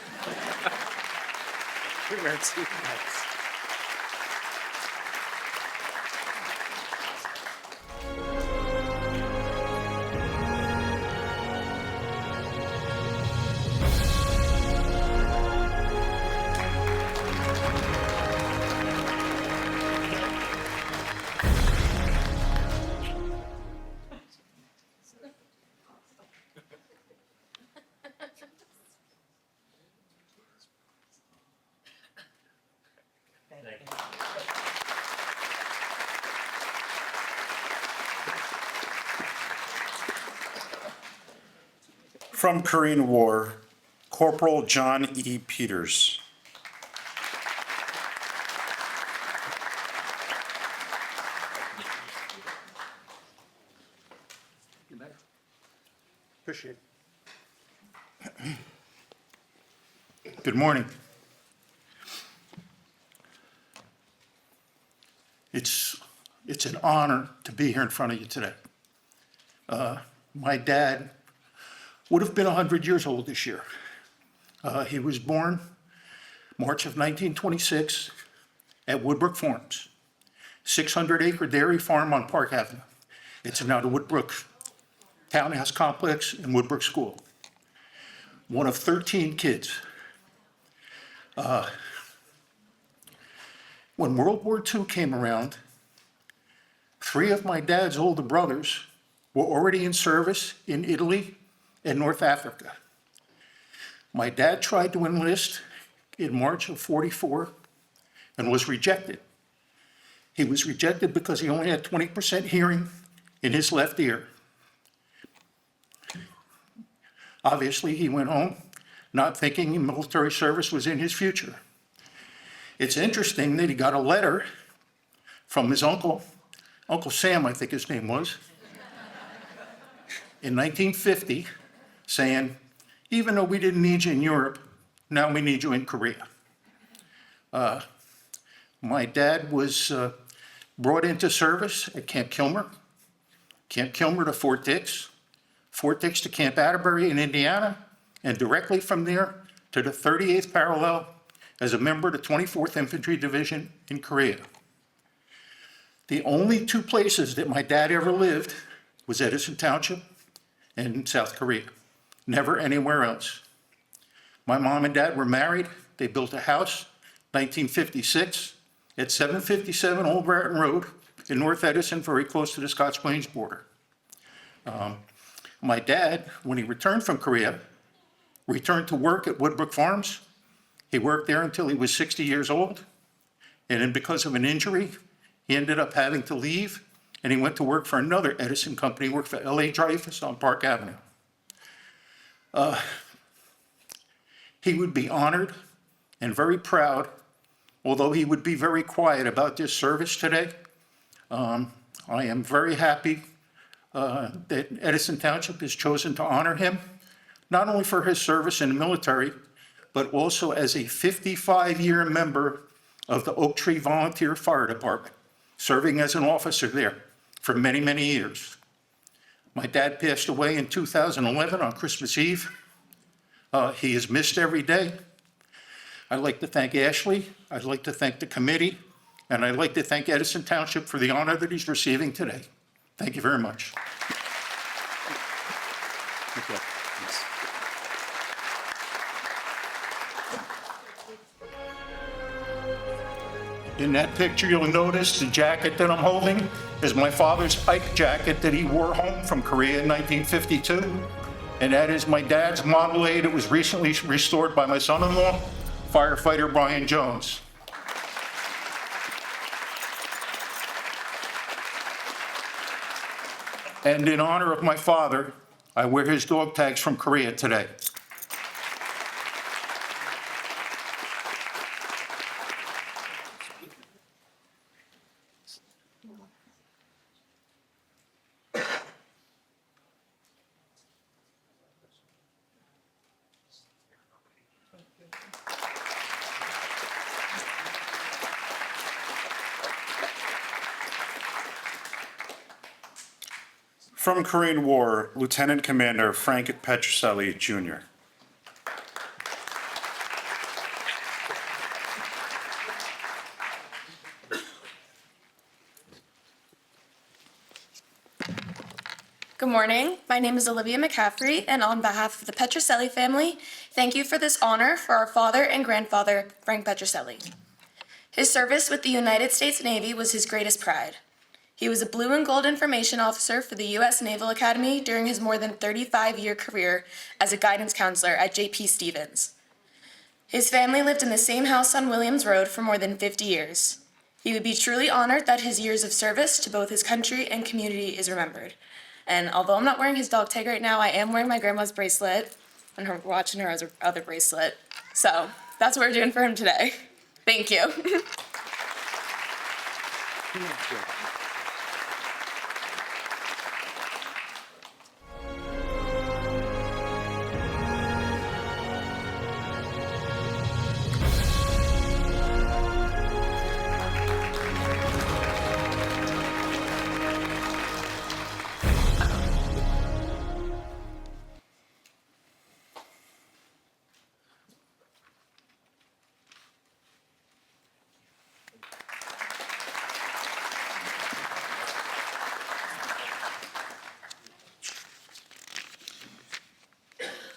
From Korean War, Corporal John E. Peters.
Appreciate it.
Good morning. It's an honor to be here in front of you today. My dad would have been 100 years old this year. He was born March of 1926 at Woodbrook Farms, 600-acre dairy farm on Park Avenue. It's now the Woodbrook Townhouse Complex and Woodbrook School. One of 13 kids. When World War II came around, 3 of my dad's older brothers were already in service in Italy and North Africa. My dad tried to enlist in March of '44 and was rejected. He was rejected because he only had 20% hearing in his left ear. Obviously, he went home not thinking military service was in his future. It's interesting that he got a letter from his uncle, Uncle Sam, I think his name was, in 1950, saying, even though we didn't need you in Europe, now we need you in Korea. My dad was brought into service at Camp Kilmer to Fort Dix to Camp Atterbury in Indiana, and directly from there to the 38th parallel as a member of the 24th Infantry Division in Korea. The only 2 places that my dad ever lived was Edison Township and in South Korea, never anywhere else. My mom and dad were married. They built a house, 1956, at 757 Old Bratton Road in North Edison, very close to the Scotch Plains border. My dad, when he returned from Korea, returned to work at Woodbrook Farms. He worked there until he was 60 years old. And then because of an injury, he ended up having to leave, and he went to work for another Edison company, worked for L.A. Dreyfus on Park Avenue. He would be honored and very proud, although he would be very quiet about this service today. I am very happy that Edison Township has chosen to honor him, not only for his service in the military, but also as a 55-year member of the Oak Tree Volunteer Fire Department, serving as an officer there for many, many years. My dad passed away in 2011 on Christmas Eve. He is missed every day. I'd like to thank Ashley, I'd like to thank the committee, and I'd like to thank Edison Township for the honor that he's receiving today. Thank you very much. In that picture, you'll notice the jacket that I'm holding is my father's Ike jacket that he wore home from Korea in 1952. And that is my dad's Model A that was recently restored by my son-in-law, firefighter Brian Jones. And in honor of my father, I wear his dog tags from Korea today. From Korean War, Lieutenant Commander Frank Petroselli, Jr.
Good morning. My name is Olivia McCaffrey, and on behalf of the Petroselli family, thank you for this honor for our father and grandfather, Frank Petroselli. His service with the United States Navy was his greatest pride. He was a Blue and Gold Information Officer for the U.S. Naval Academy during his more than 35-year career as a guidance counselor at J.P. Stevens. His family lived in the same house on Williams Road for more than 50 years. He would be truly honored that his years of service to both his country and community is remembered. And although I'm not wearing his dog tag right now, I am wearing my grandma's bracelet and watching her other bracelet. So that's what we're doing for him today. Thank you.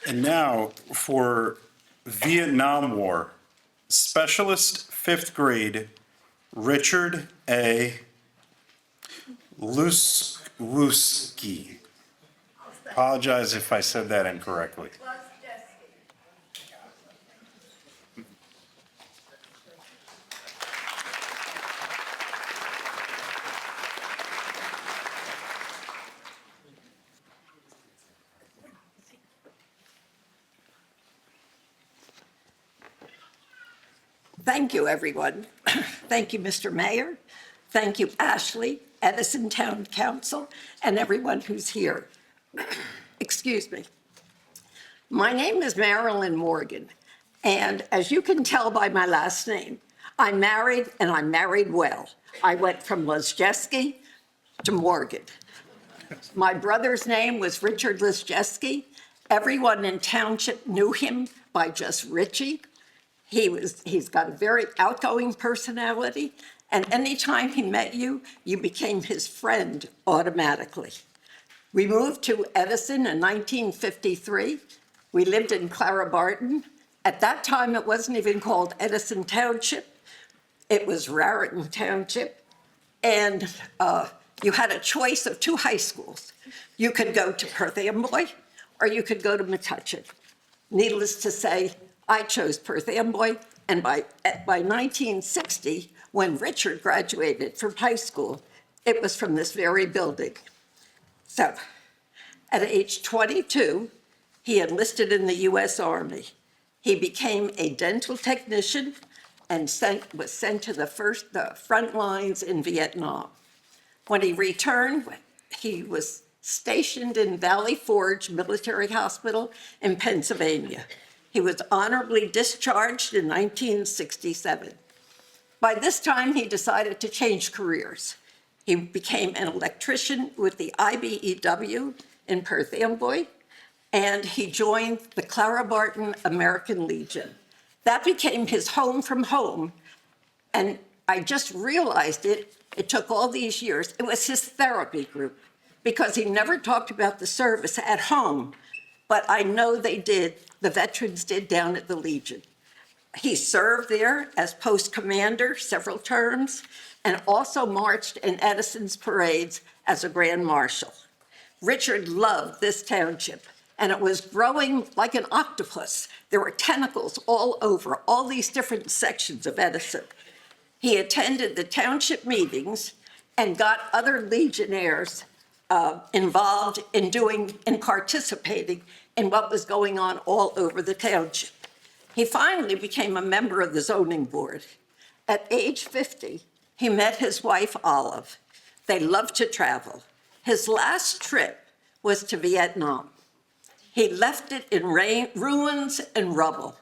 And now for Vietnam War, Specialist 5th grade, Richard A. Luswuski. Apologize if I said that incorrectly.
Thank you, everyone. Thank you, Mr. Mayor. Thank you, Ashley, Edison Town Council, and everyone who's here. Excuse me. My name is Marilyn Morgan, and as you can tell by my last name, I'm married and I'm married well. I went from Lizjeski to Morgan. My brother's name was Richard Lizjeski. Everyone in township knew him by just Richie. He's got a very outgoing personality, and anytime he met you, you became his friend automatically. We moved to Edison in 1953. We lived in Clara Barton. At that time, it wasn't even called Edison Township. It was Raritan Township, and you had a choice of 2 high schools. You could go to Perth Amboy, or you could go to Metuchen. Needless to say, I chose Perth Amboy, and by 1960, when Richard graduated from high school, it was from this very building. So, at age 22, he enlisted in the U.S. Army. He became a dental technician and was sent to the front lines in Vietnam. When he returned, he was stationed in Valley Forge Military Hospital in Pennsylvania. He was honorably discharged in 1967. By this time, he decided to change careers. He became an electrician with the IBEW in Perth Amboy, and he joined the Clara Barton American Legion. That became his home from home, and I just realized it took all these years. It was his therapy group, because he never talked about the service at home, but I know they did, the veterans did down at the Legion. He served there as post commander several terms and also marched in Edison's parades as a grand marshal. Richard loved this township, and it was growing like an octopus. There were tentacles all over, all these different sections of Edison. He attended the township meetings and got other Legionnaires involved in participating in what was going on all over the township. He finally became a member of the zoning board. At age 50, he met his wife, Olive. They loved to travel. His last trip was to Vietnam. He left it in ruins and rubble.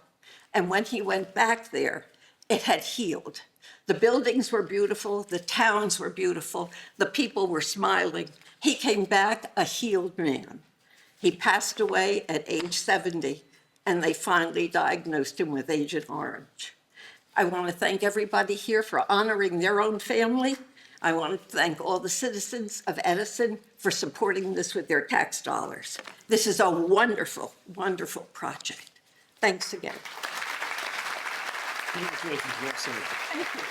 And when he went back there, it had healed. The buildings were beautiful, the towns were beautiful, the people were smiling. He came back a healed man. He passed away at age 70, and they finally diagnosed him with Agent Orange. I want to thank everybody here for honoring their own family. I want to thank all the citizens of Edison for supporting this with their tax dollars. This is a wonderful, wonderful project. Thanks again. Thank you. Thank you.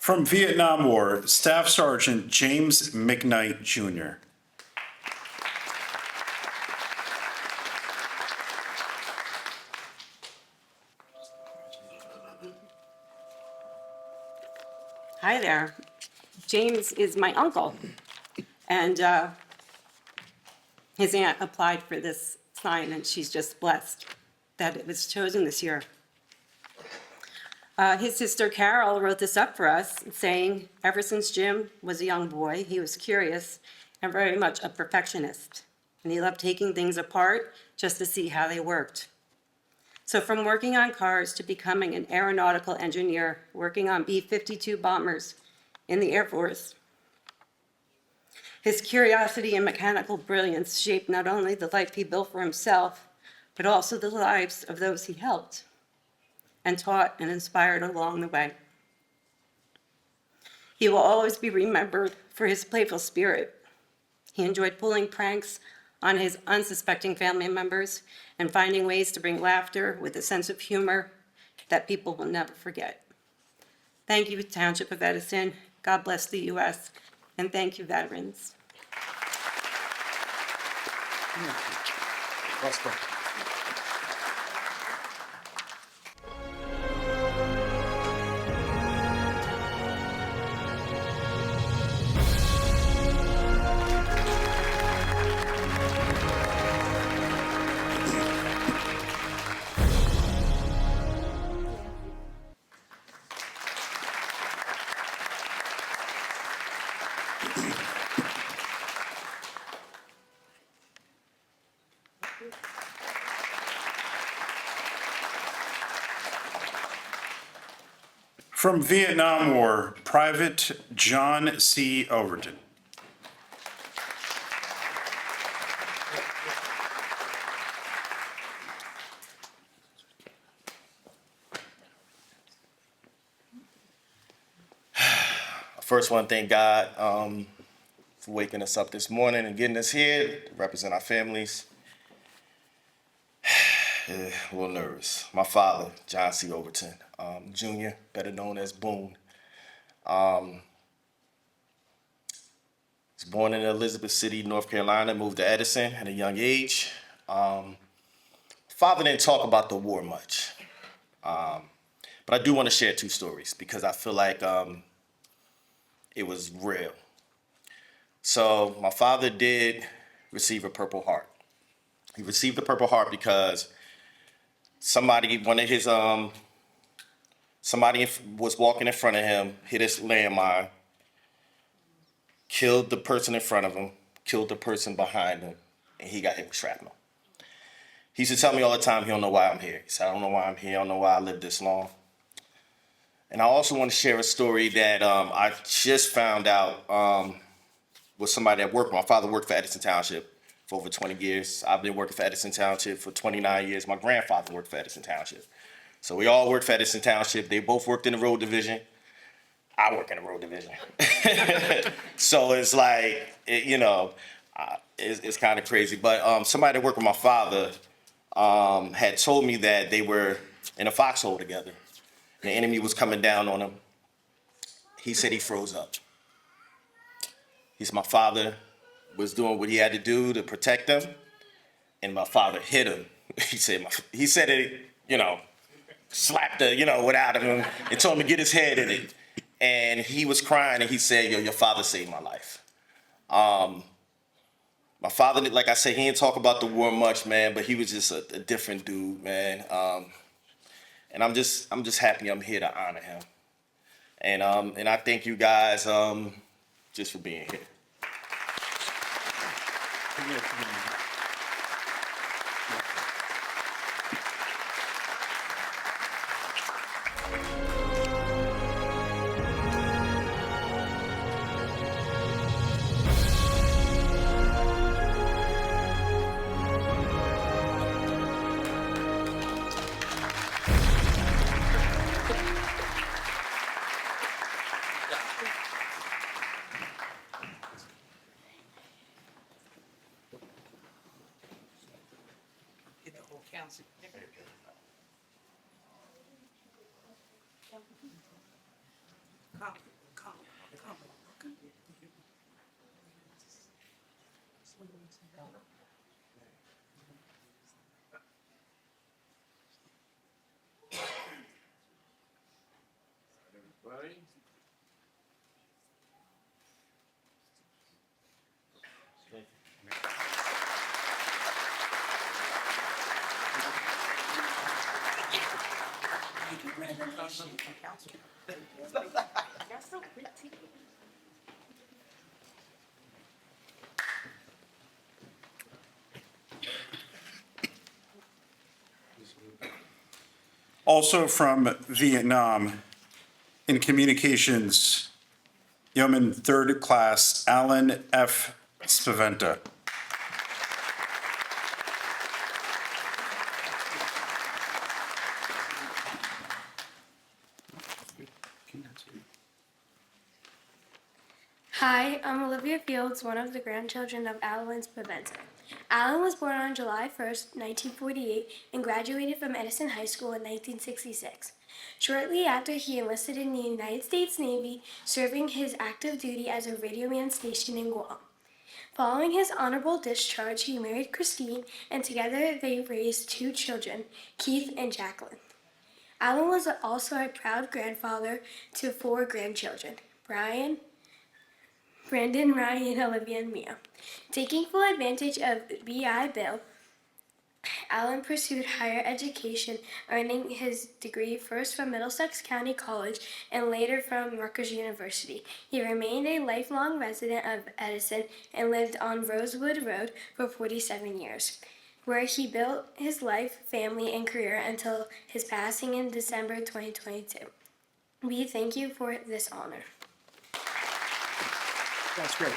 From Vietnam War, Staff Sergeant James McKnight, Jr.
Hi there. James is my uncle, and his aunt applied for this sign, and she's just blessed that it was chosen this year. His sister Carol wrote this up for us, saying, ever since Jim was a young boy, he was curious and very much a perfectionist, and he loved taking things apart just to see how they worked. So from working on cars to becoming an aeronautical engineer, working on B-52 bombers in the Air Force, his curiosity and mechanical brilliance shaped not only the life he built for himself, but also the lives of those he helped and taught and inspired along the way. He will always be remembered for his playful spirit. He enjoyed pulling pranks on his unsuspecting family members and finding ways to bring laughter with a sense of humor that people will never forget. Thank you, Township of Edison. God bless the U.S. And thank you, veterans.
From Vietnam War, Private John C. Overton.
I first want to thank God for waking us up this morning and getting us here to represent our families. A little nervous. My father, John C. Overton, Jr., better known as Boone. Was born in Elizabeth City, North Carolina, moved to Edison at a young age. Father didn't talk about the war much. But I do want to share two stories because I feel like it was real. So my father did receive a Purple Heart. He received the Purple Heart because somebody was walking in front of him, hit his landmine, killed the person in front of him, killed the person behind him, and he got hit with shrapnel. He used to tell me all the time, he don't know why I'm here. He said, I don't know why I'm here, I don't know why I lived this long. And I also want to share a story that I just found out with somebody that worked. My father worked for Edison Township for over 20 years. I've been working for Edison Township for 29 years. My grandfather worked for Edison Township. So we all worked for Edison Township. They both worked in the road division. I work in the road division. So it's like, it's kind of crazy. But somebody that worked with my father had told me that they were in a foxhole together. The enemy was coming down on him. He said he froze up. My father was doing what he had to do to protect him, and my father hit him. He said it, slapped the, without him, and told him to get his head in it. And he was crying, and he said, your father saved my life. My father, like I said, he didn't talk about the war much, man, but he was just a different dude, man. And I'm just happy I'm here to honor him. And I thank you guys just for being here.
Also from Vietnam, in communications, Yeoman Third Class Alan F. Spaventa.
Hi, I'm Olivia Fields, one of the grandchildren of Alan Spaventa. Alan was born on July 1st, 1948, and graduated from Edison High School in 1966. Shortly after, he enlisted in the United States Navy, serving his active duty as a radioman stationed in Guam. Following his honorable discharge, he married Christine, and together they raised 2 children, Keith and Jacqueline. Alan was also a proud grandfather to 4 grandchildren, Brandon, Ryan, Olivia, and Mia. Taking full advantage of BI Bill, Alan pursued higher education, earning his degree first from Middlesex County College and later from Rutgers University. He remained a lifelong resident of Edison and lived on Rosewood Road for 47 years, where he built his life, family, and career until his passing in December 2022. We thank you for this honor.
That's great.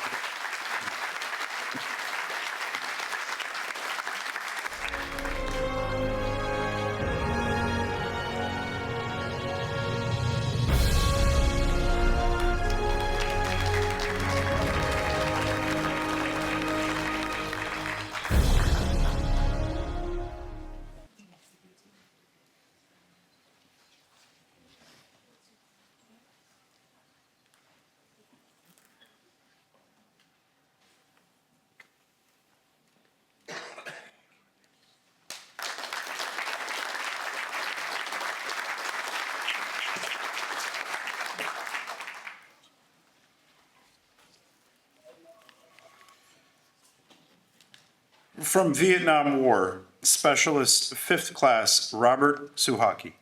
From Vietnam War, Specialist 5th Class Robert Suhaki.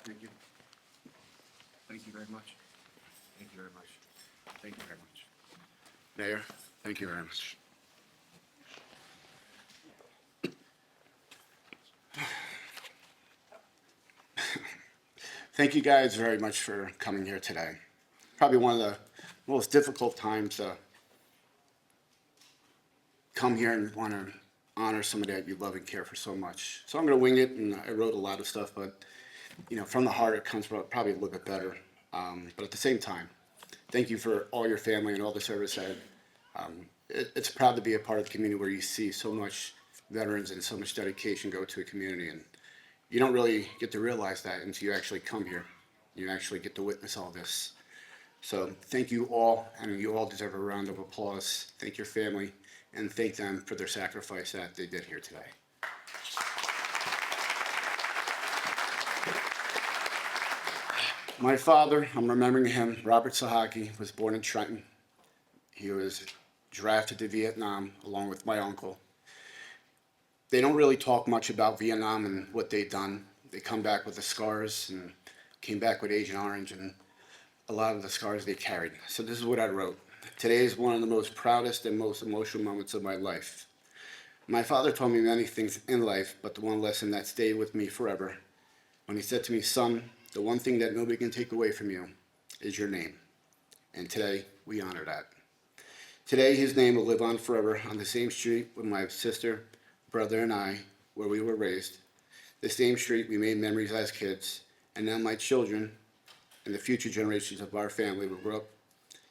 Thank you. Thank you very much. Thank you very much. Thank you very much. Mayor, thank you very much. Thank you guys very much for coming here today. Probably one of the most difficult times to come here and want to honor somebody that you love and care for so much. So I'm going to wing it, and I wrote a lot of stuff, but from the heart, it comes probably a little bit better. But at the same time, thank you for all your family and all the service that it's proud to be a part of the community where you see so much veterans and so much dedication go to a community, and you don't really get to realize that until you actually come here. You actually get to witness all this. So thank you all, and you all deserve a round of applause. Thank your family, and thank them for their sacrifice that they did here today. My father, I'm remembering him, Robert Sahaki, was born in Trenton. He was drafted to Vietnam along with my uncle. They don't really talk much about Vietnam and what they've done. They come back with the scars and came back with Agent Orange and a lot of the scars they carried. So this is what I wrote. Today is one of the most proudest and most emotional moments of my life. My father told me many things in life, but the one lesson that stayed with me forever, when he said to me, son, the one thing that nobody can take away from you is your name. And today, we honor that. Today, his name will live on forever on the same street with my sister, brother, and I, where we were raised. The same street we made memories as kids, and now my children and the future generations of our family will grow up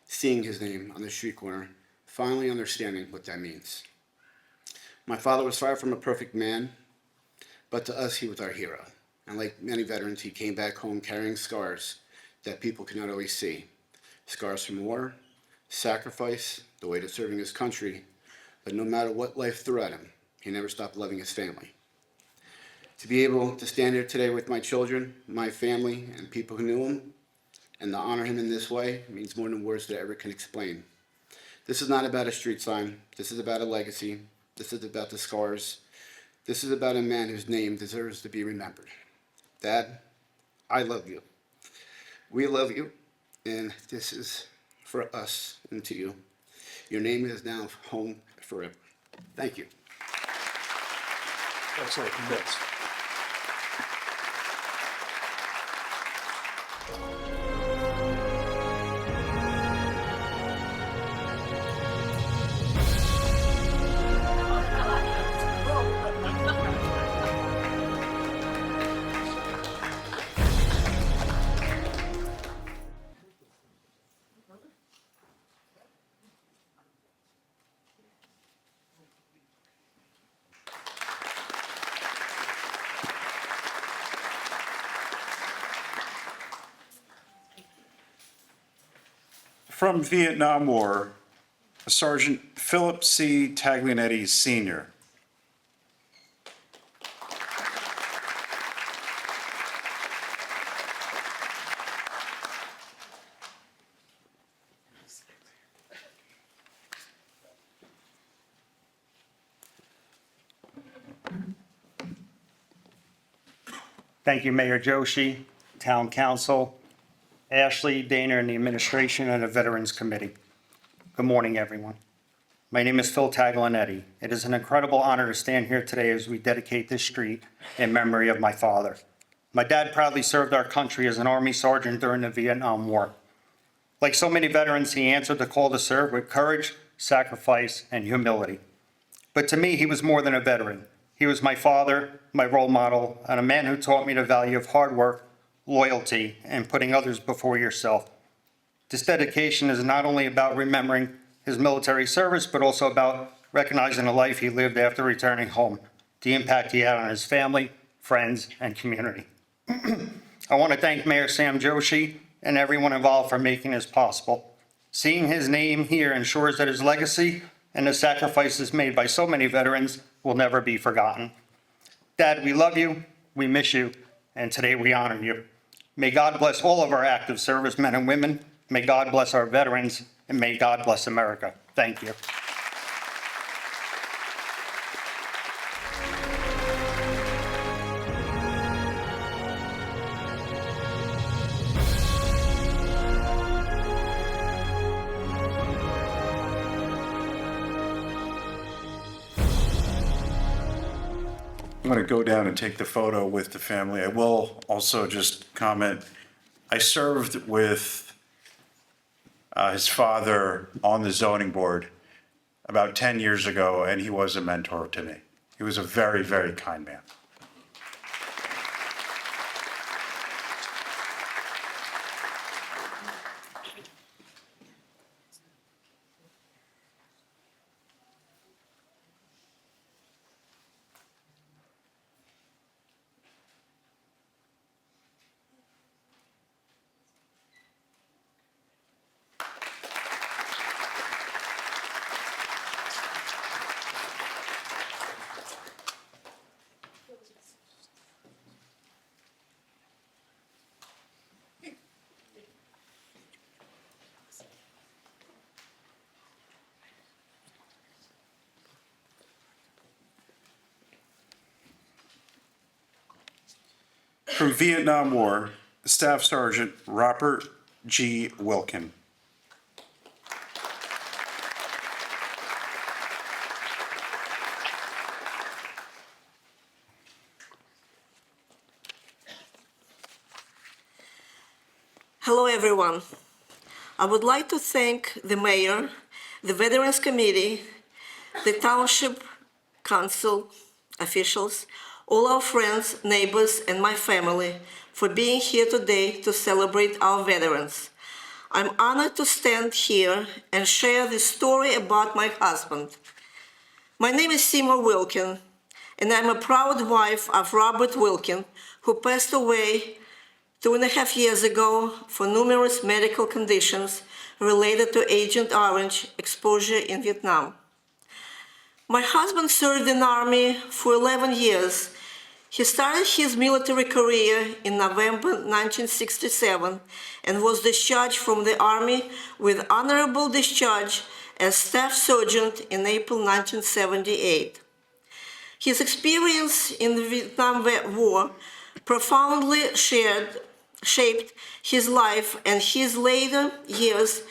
seeing his name on the street corner, finally understanding what that means. My father was far from a perfect man, but to us, he was our hero. And like many veterans, he came back home carrying scars that people cannot always see. Scars from war, sacrifice, the weight of serving his country, but no matter what life threw at him, he never stopped loving his family. To be able to stand here today with my children, my family, and people who knew him, and to honor him in this way means more than words that I ever can explain. This is not about a street sign. This is about a legacy. This is about the scars. This is about a man whose name deserves to be remembered. Dad, I love you. We love you, and this is for us and to you. Your name is now home forever. Thank you.
That's right, congrats. From Vietnam War, Sergeant Philip C. Taglianetti, Sr.
Thank you, Mayor Joshi, Town Council, Ashley, Dana, and the administration and the Veterans Committee. Good morning, everyone. My name is Phil Taglianetti. It is an incredible honor to stand here today as we dedicate this street in memory of my father. My dad proudly served our country as an Army sergeant during the Vietnam War. Like so many veterans, he answered the call to serve with courage, sacrifice, and humility. But to me, he was more than a veteran. He was my father, my role model, and a man who taught me the value of hard work, loyalty, and putting others before yourself. This dedication is not only about remembering his military service, but also about recognizing the life he lived after returning home, the impact he had on his family, friends, and community. I want to thank Mayor Sam Joshi and everyone involved for making this possible. Seeing his name here ensures that his legacy and the sacrifices made by so many veterans will never be forgotten. Dad, we love you, we miss you, and today we honor you. May God bless all of our active servicemen and women. May God bless our veterans, and may God bless America. Thank you.
I'm going to go down and take the photo with the family. I will also just comment, I served with his father on the zoning board about 10 years ago, and he was a mentor to me. He was a very, very kind man. From Vietnam War, Staff Sergeant Robert G. Wilkin.
Hello, everyone. I would like to thank the mayor, the Veterans Committee, the Township Council officials, all our friends, neighbors, and my family for being here today to celebrate our veterans. I'm honored to stand here and share the story about my husband. My name is Seymour Wilkin, and I'm a proud wife of Robert Wilkin, who passed away 2.5 years ago for numerous medical conditions related to Agent Orange exposure in Vietnam. My husband served in the Army for 11 years. He started his military career in November 1967 and was discharged from the Army with honorable discharge as Staff Sergeant in April 1978. His experience in the Vietnam War profoundly shaped his life, and his later years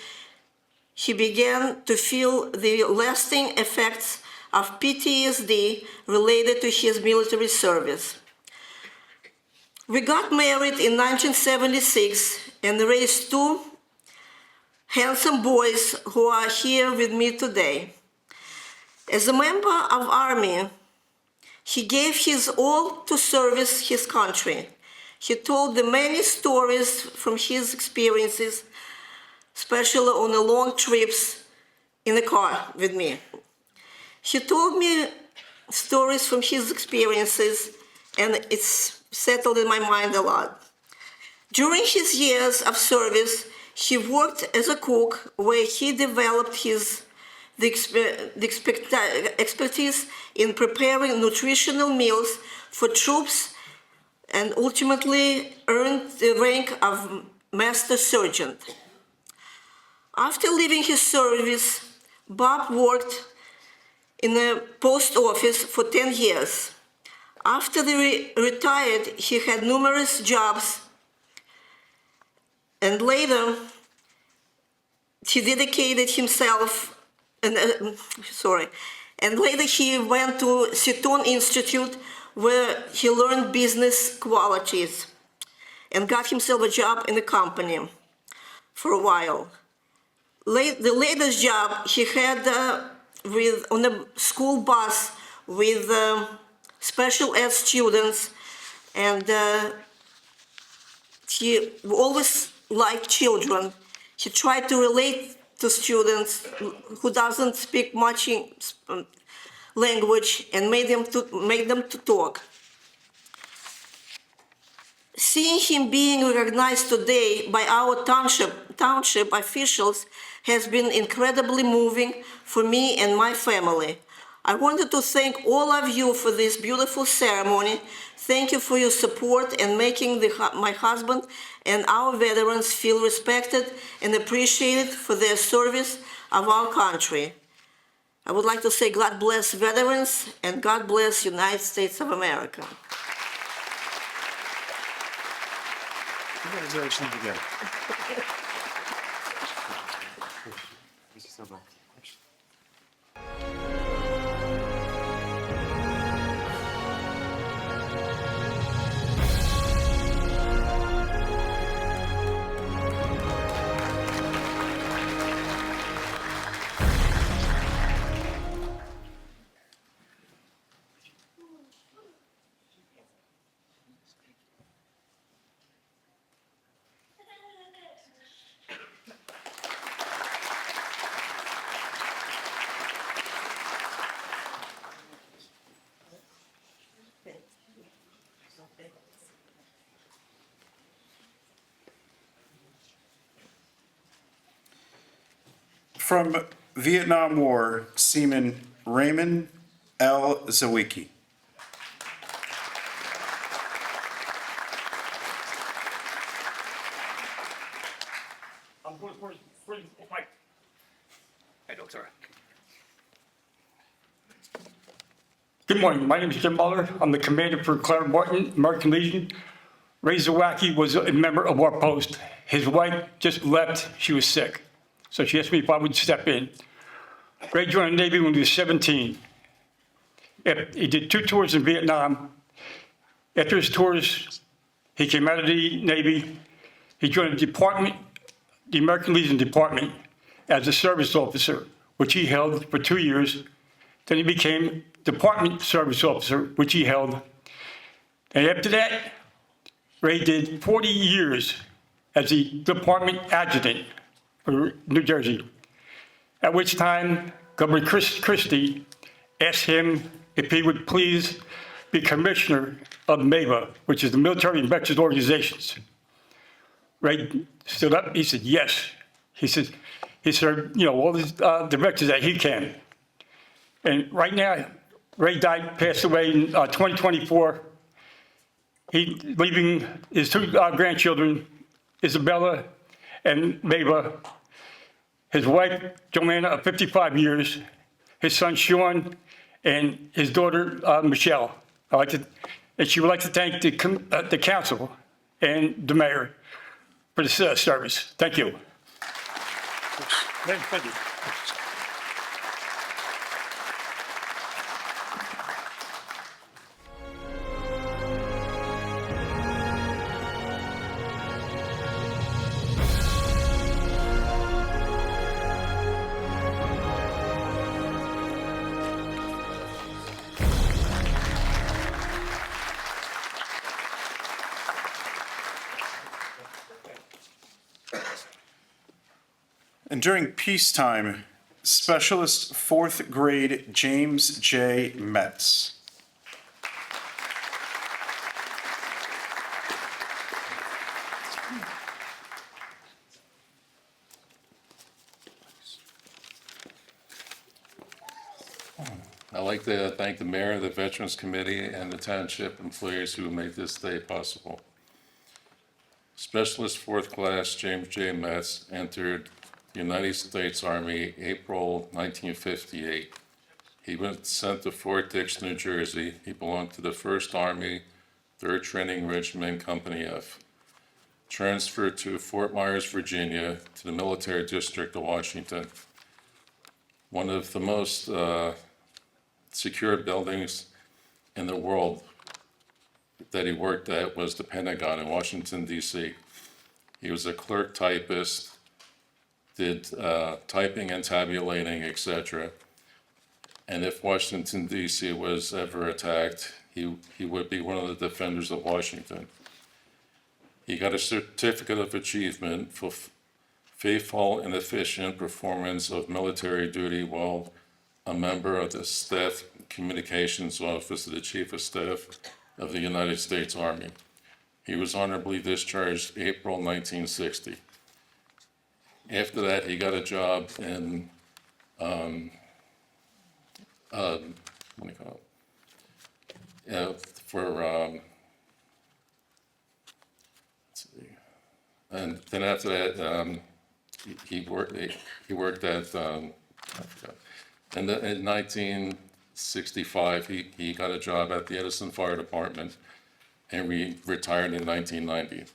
he began to feel the lasting effects of PTSD related to his military service. We got married in 1976 and raised two handsome boys who are here with me today. As a member of Army, he gave his all to service his country. He told the many stories from his experiences, especially on the long trips in the car with me. He told me stories from his experiences, and it's settled in my mind a lot. During his years of service, he worked as a cook, where he developed the expertise in preparing nutritional meals for troops, and ultimately earned the rank of Master Sergeant. After leaving his service, Bob worked in the post office for 10 years. After he retired, he had numerous jobs, and later he dedicated himself, and later he went to Seton Institute, where he learned business qualities and got himself a job in the company for a while. The latest job he had on a school bus with special ed students, and he always liked children. He tried to relate to students who doesn't speak much language and make them to talk. Seeing him being recognized today by our township officials has been incredibly moving for me and my family. I wanted to thank all of you for this beautiful ceremony. Thank you for your support and making my husband and our veterans feel respected and appreciated for their service of our country. I would like to say God bless veterans and God bless United States of America.
Congratulations again. From Vietnam War, Seaman Raymond L. Zawicki.
Good morning. My name is Jim Muller. I'm the commander for Clark Martin, American Legion. Ray Zawacki was a member of our post. His wife just left. She was sick. So she asked me if I would step in. Ray joined the Navy when he was 17. He did 2 tours in Vietnam. After his tours, he came out of the Navy. He joined the department, the American Legion Department, as a service officer, which he held for 2 years. Then he became Department Service Officer, which he held. And after that, Ray did 40 years as the Department Adjutant for New Jersey, at which time Governor Christie asked him if he would please be commissioner of MEVA, which is the Military and Veterans Organizations. Ray stood up, he said, yes. He said, all these directors that he can. And right now, Ray passed away in 2024. He leaving his two grandchildren, Isabella and Mava, his wife, Joanna, of 55 years, his son, Sean, and his daughter, Michelle. And she would like to thank the council and the mayor for this service. Thank you. Thank you.
And during peacetime, Specialist 4th grade James J. Metz.
I'd like to thank the mayor, the Veterans Committee, and the township employees who made this day possible. Specialist 4th class James J. Metz entered the United States Army April 1958. He was sent to Fort Dix, New Jersey. He belonged to the 1st Army, 3rd Training Regiment, Company F. Transferred to Fort Myers, Virginia, to the Military District of Washington. One of the most secure buildings in the world that he worked at was the Pentagon in Washington, D.C. He was a clerk typist, did typing and tabulating, etc. And if Washington, D.C. was ever attacked, he would be one of the defenders of Washington. He got a certificate of achievement for faithful and efficient performance of military duty while a member of the Staff Communications Office of the Chief of Staff of the United States Army. He was honorably discharged April 1960. After that, he got a job in, and then after that, he worked at, I forgot. And in 1965, he got a job at the Edison Fire Department and retired in 1990.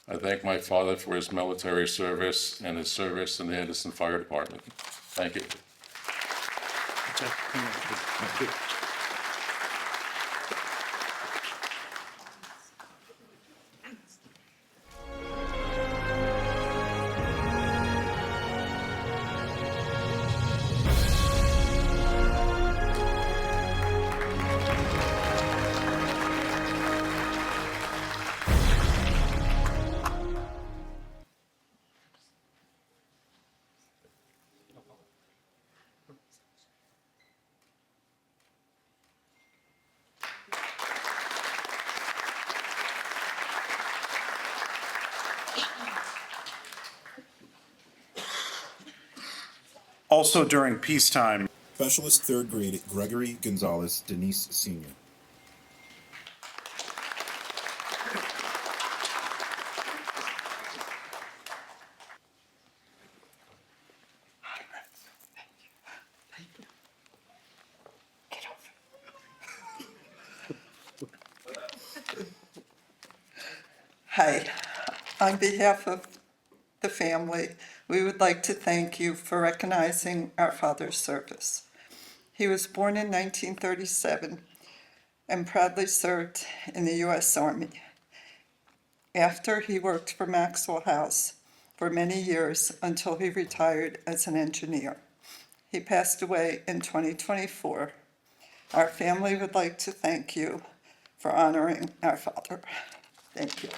I thank my father for his military service and his service in the Edison Fire Department. Thank you.
Also during peacetime,
Specialist 3rd grade Gregory Gonzalez Denise Sr.
Hi. On behalf of the family, we would like to thank you for recognizing our father's service. He was born in 1937 and proudly served in the U.S. Army. After, he worked for Maxwell House for many years until he retired as an engineer. He passed away in 2024. Our family would like to thank you for honoring our father. Thank you.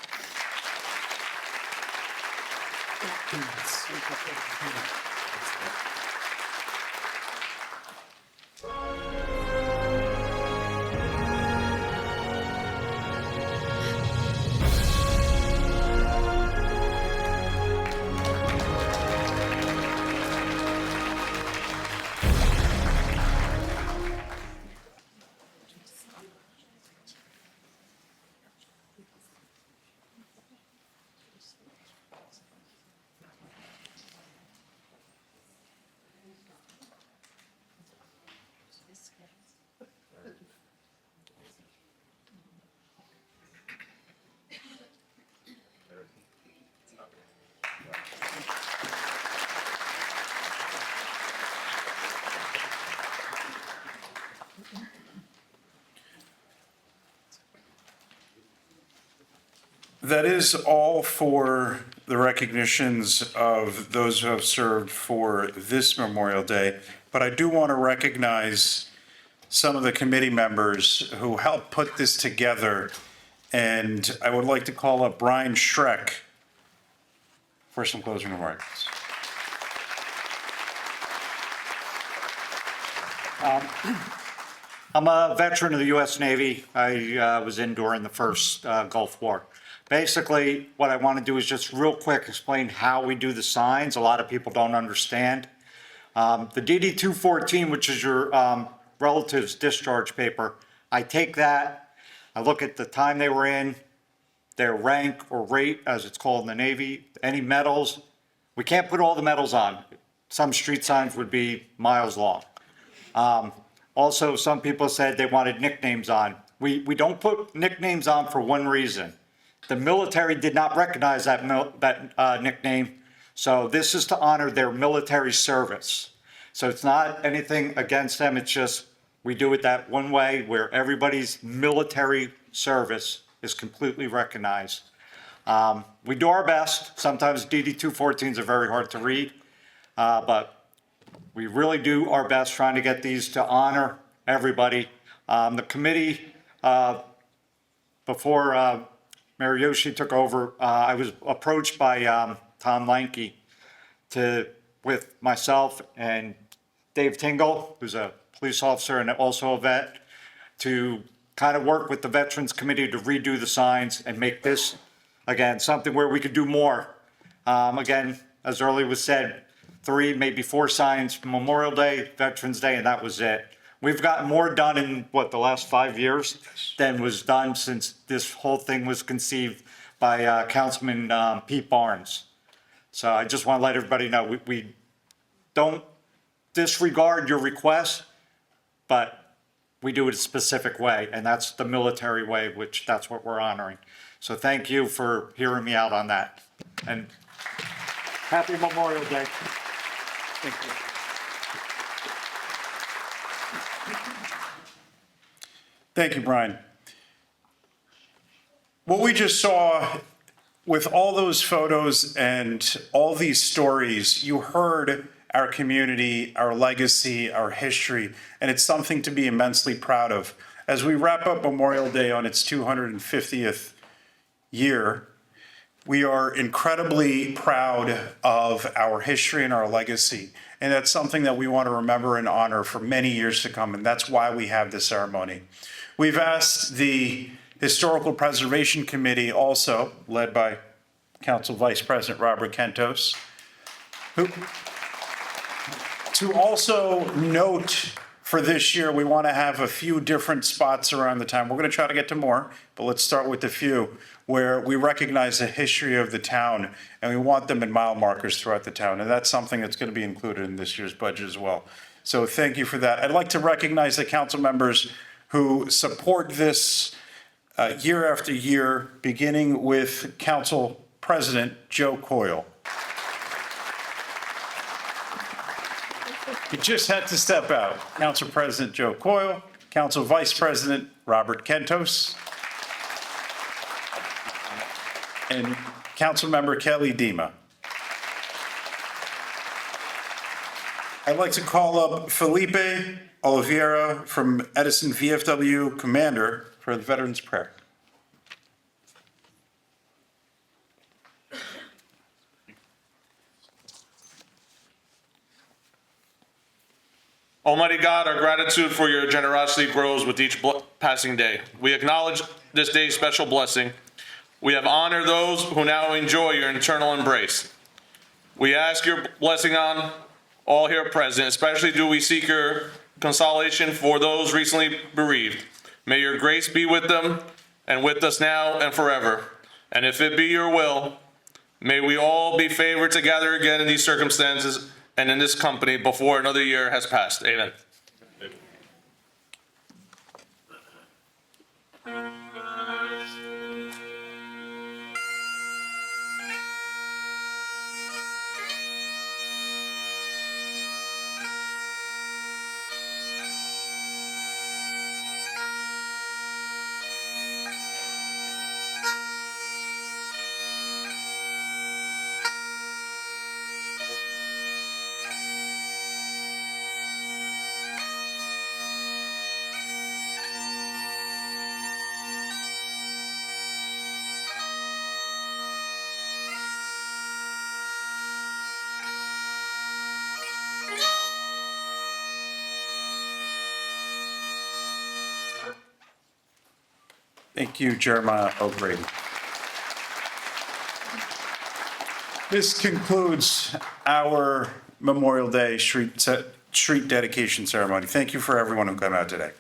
that is all for the recognitions of those who have served for this Memorial Day, but I do want to recognize some of the committee members who helped put this together, and I would like to call up Brian Schreck for some closing remarks.
I'm a veteran of the U.S. Navy. I was in during the first Gulf War. Basically, what I want to do is just real quick explain how we do the signs. A lot of people don't understand. The DD-214, which is your relative's discharge paper, I take that, I look at the time they were in, their rank or rate, as it's called in the Navy, any medals. We can't put all the medals on. Some street signs would be miles long. Also, some people said they wanted nicknames on. We don't put nicknames on for one reason. The military did not recognize that nickname, so this is to honor their military service. So it's not anything against them, it's just we do it that one way where everybody's military service is completely recognized. We do our best. Sometimes DD-214s are very hard to read, but we really do our best trying to get these to honor everybody. The committee, before Mayor Yoshi took over, I was approached by Tom Lanke with myself and Dave Tingle, who's a police officer and also a vet, to kind of work with the Veterans Committee to redo the signs and make this, again, something where we could do more. Again, as earlier was said, 3, maybe 4 signs, Memorial Day, Veterans Day, and that was it. We've gotten more done in, the last 5 years than was done since this whole thing was conceived by Councilman Pete Barnes. So I just want to let everybody know, we don't disregard your request, but we do it a specific way, and that's the military way, which that's what we're honoring. So thank you for hearing me out on that. And happy Memorial Day. Thank you.
Thank you, Brian. What we just saw with all those photos and all these stories, you heard our community, our legacy, our history, and it's something to be immensely proud of. As we wrap up Memorial Day on its 250th year, we are incredibly proud of our history and our legacy. And that's something that we want to remember and honor for many years to come. And that's why we have this ceremony. We've asked the Historical Preservation Committee, also led by Council Vice President Robert Kentos, to also note for this year, we want to have a few different spots around the town. We're going to try to get to more, but let's start with a few where we recognize the history of the town, and we want them in mile markers throughout the town. And that's something that's going to be included in this year's budget as well. So thank you for that. I'd like to recognize the council members who support this year after year, beginning with Council President Joe Coyle. He just had to step out. Council President Joe Coyle, Council Vice President Robert Kentos, and Councilmember Kelly Dima. I'd like to call up Felipe Oliveira from Edison VFW Commander for the Veterans Prayer.
Almighty God, our gratitude for your generosity grows with each passing day. We acknowledge this day's special blessing. We have honored those who now enjoy your eternal embrace. We ask your blessing on all here present, especially do we seek your consolation for those recently bereaved. May your grace be with them and with us now and forever. And if it be your will, may we all be favored to gather again in these circumstances and in this company before another year has passed. Amen.
Thank you, Jeremiah O'Grady. This concludes our Memorial Day street dedication ceremony. Thank you for everyone who came out today.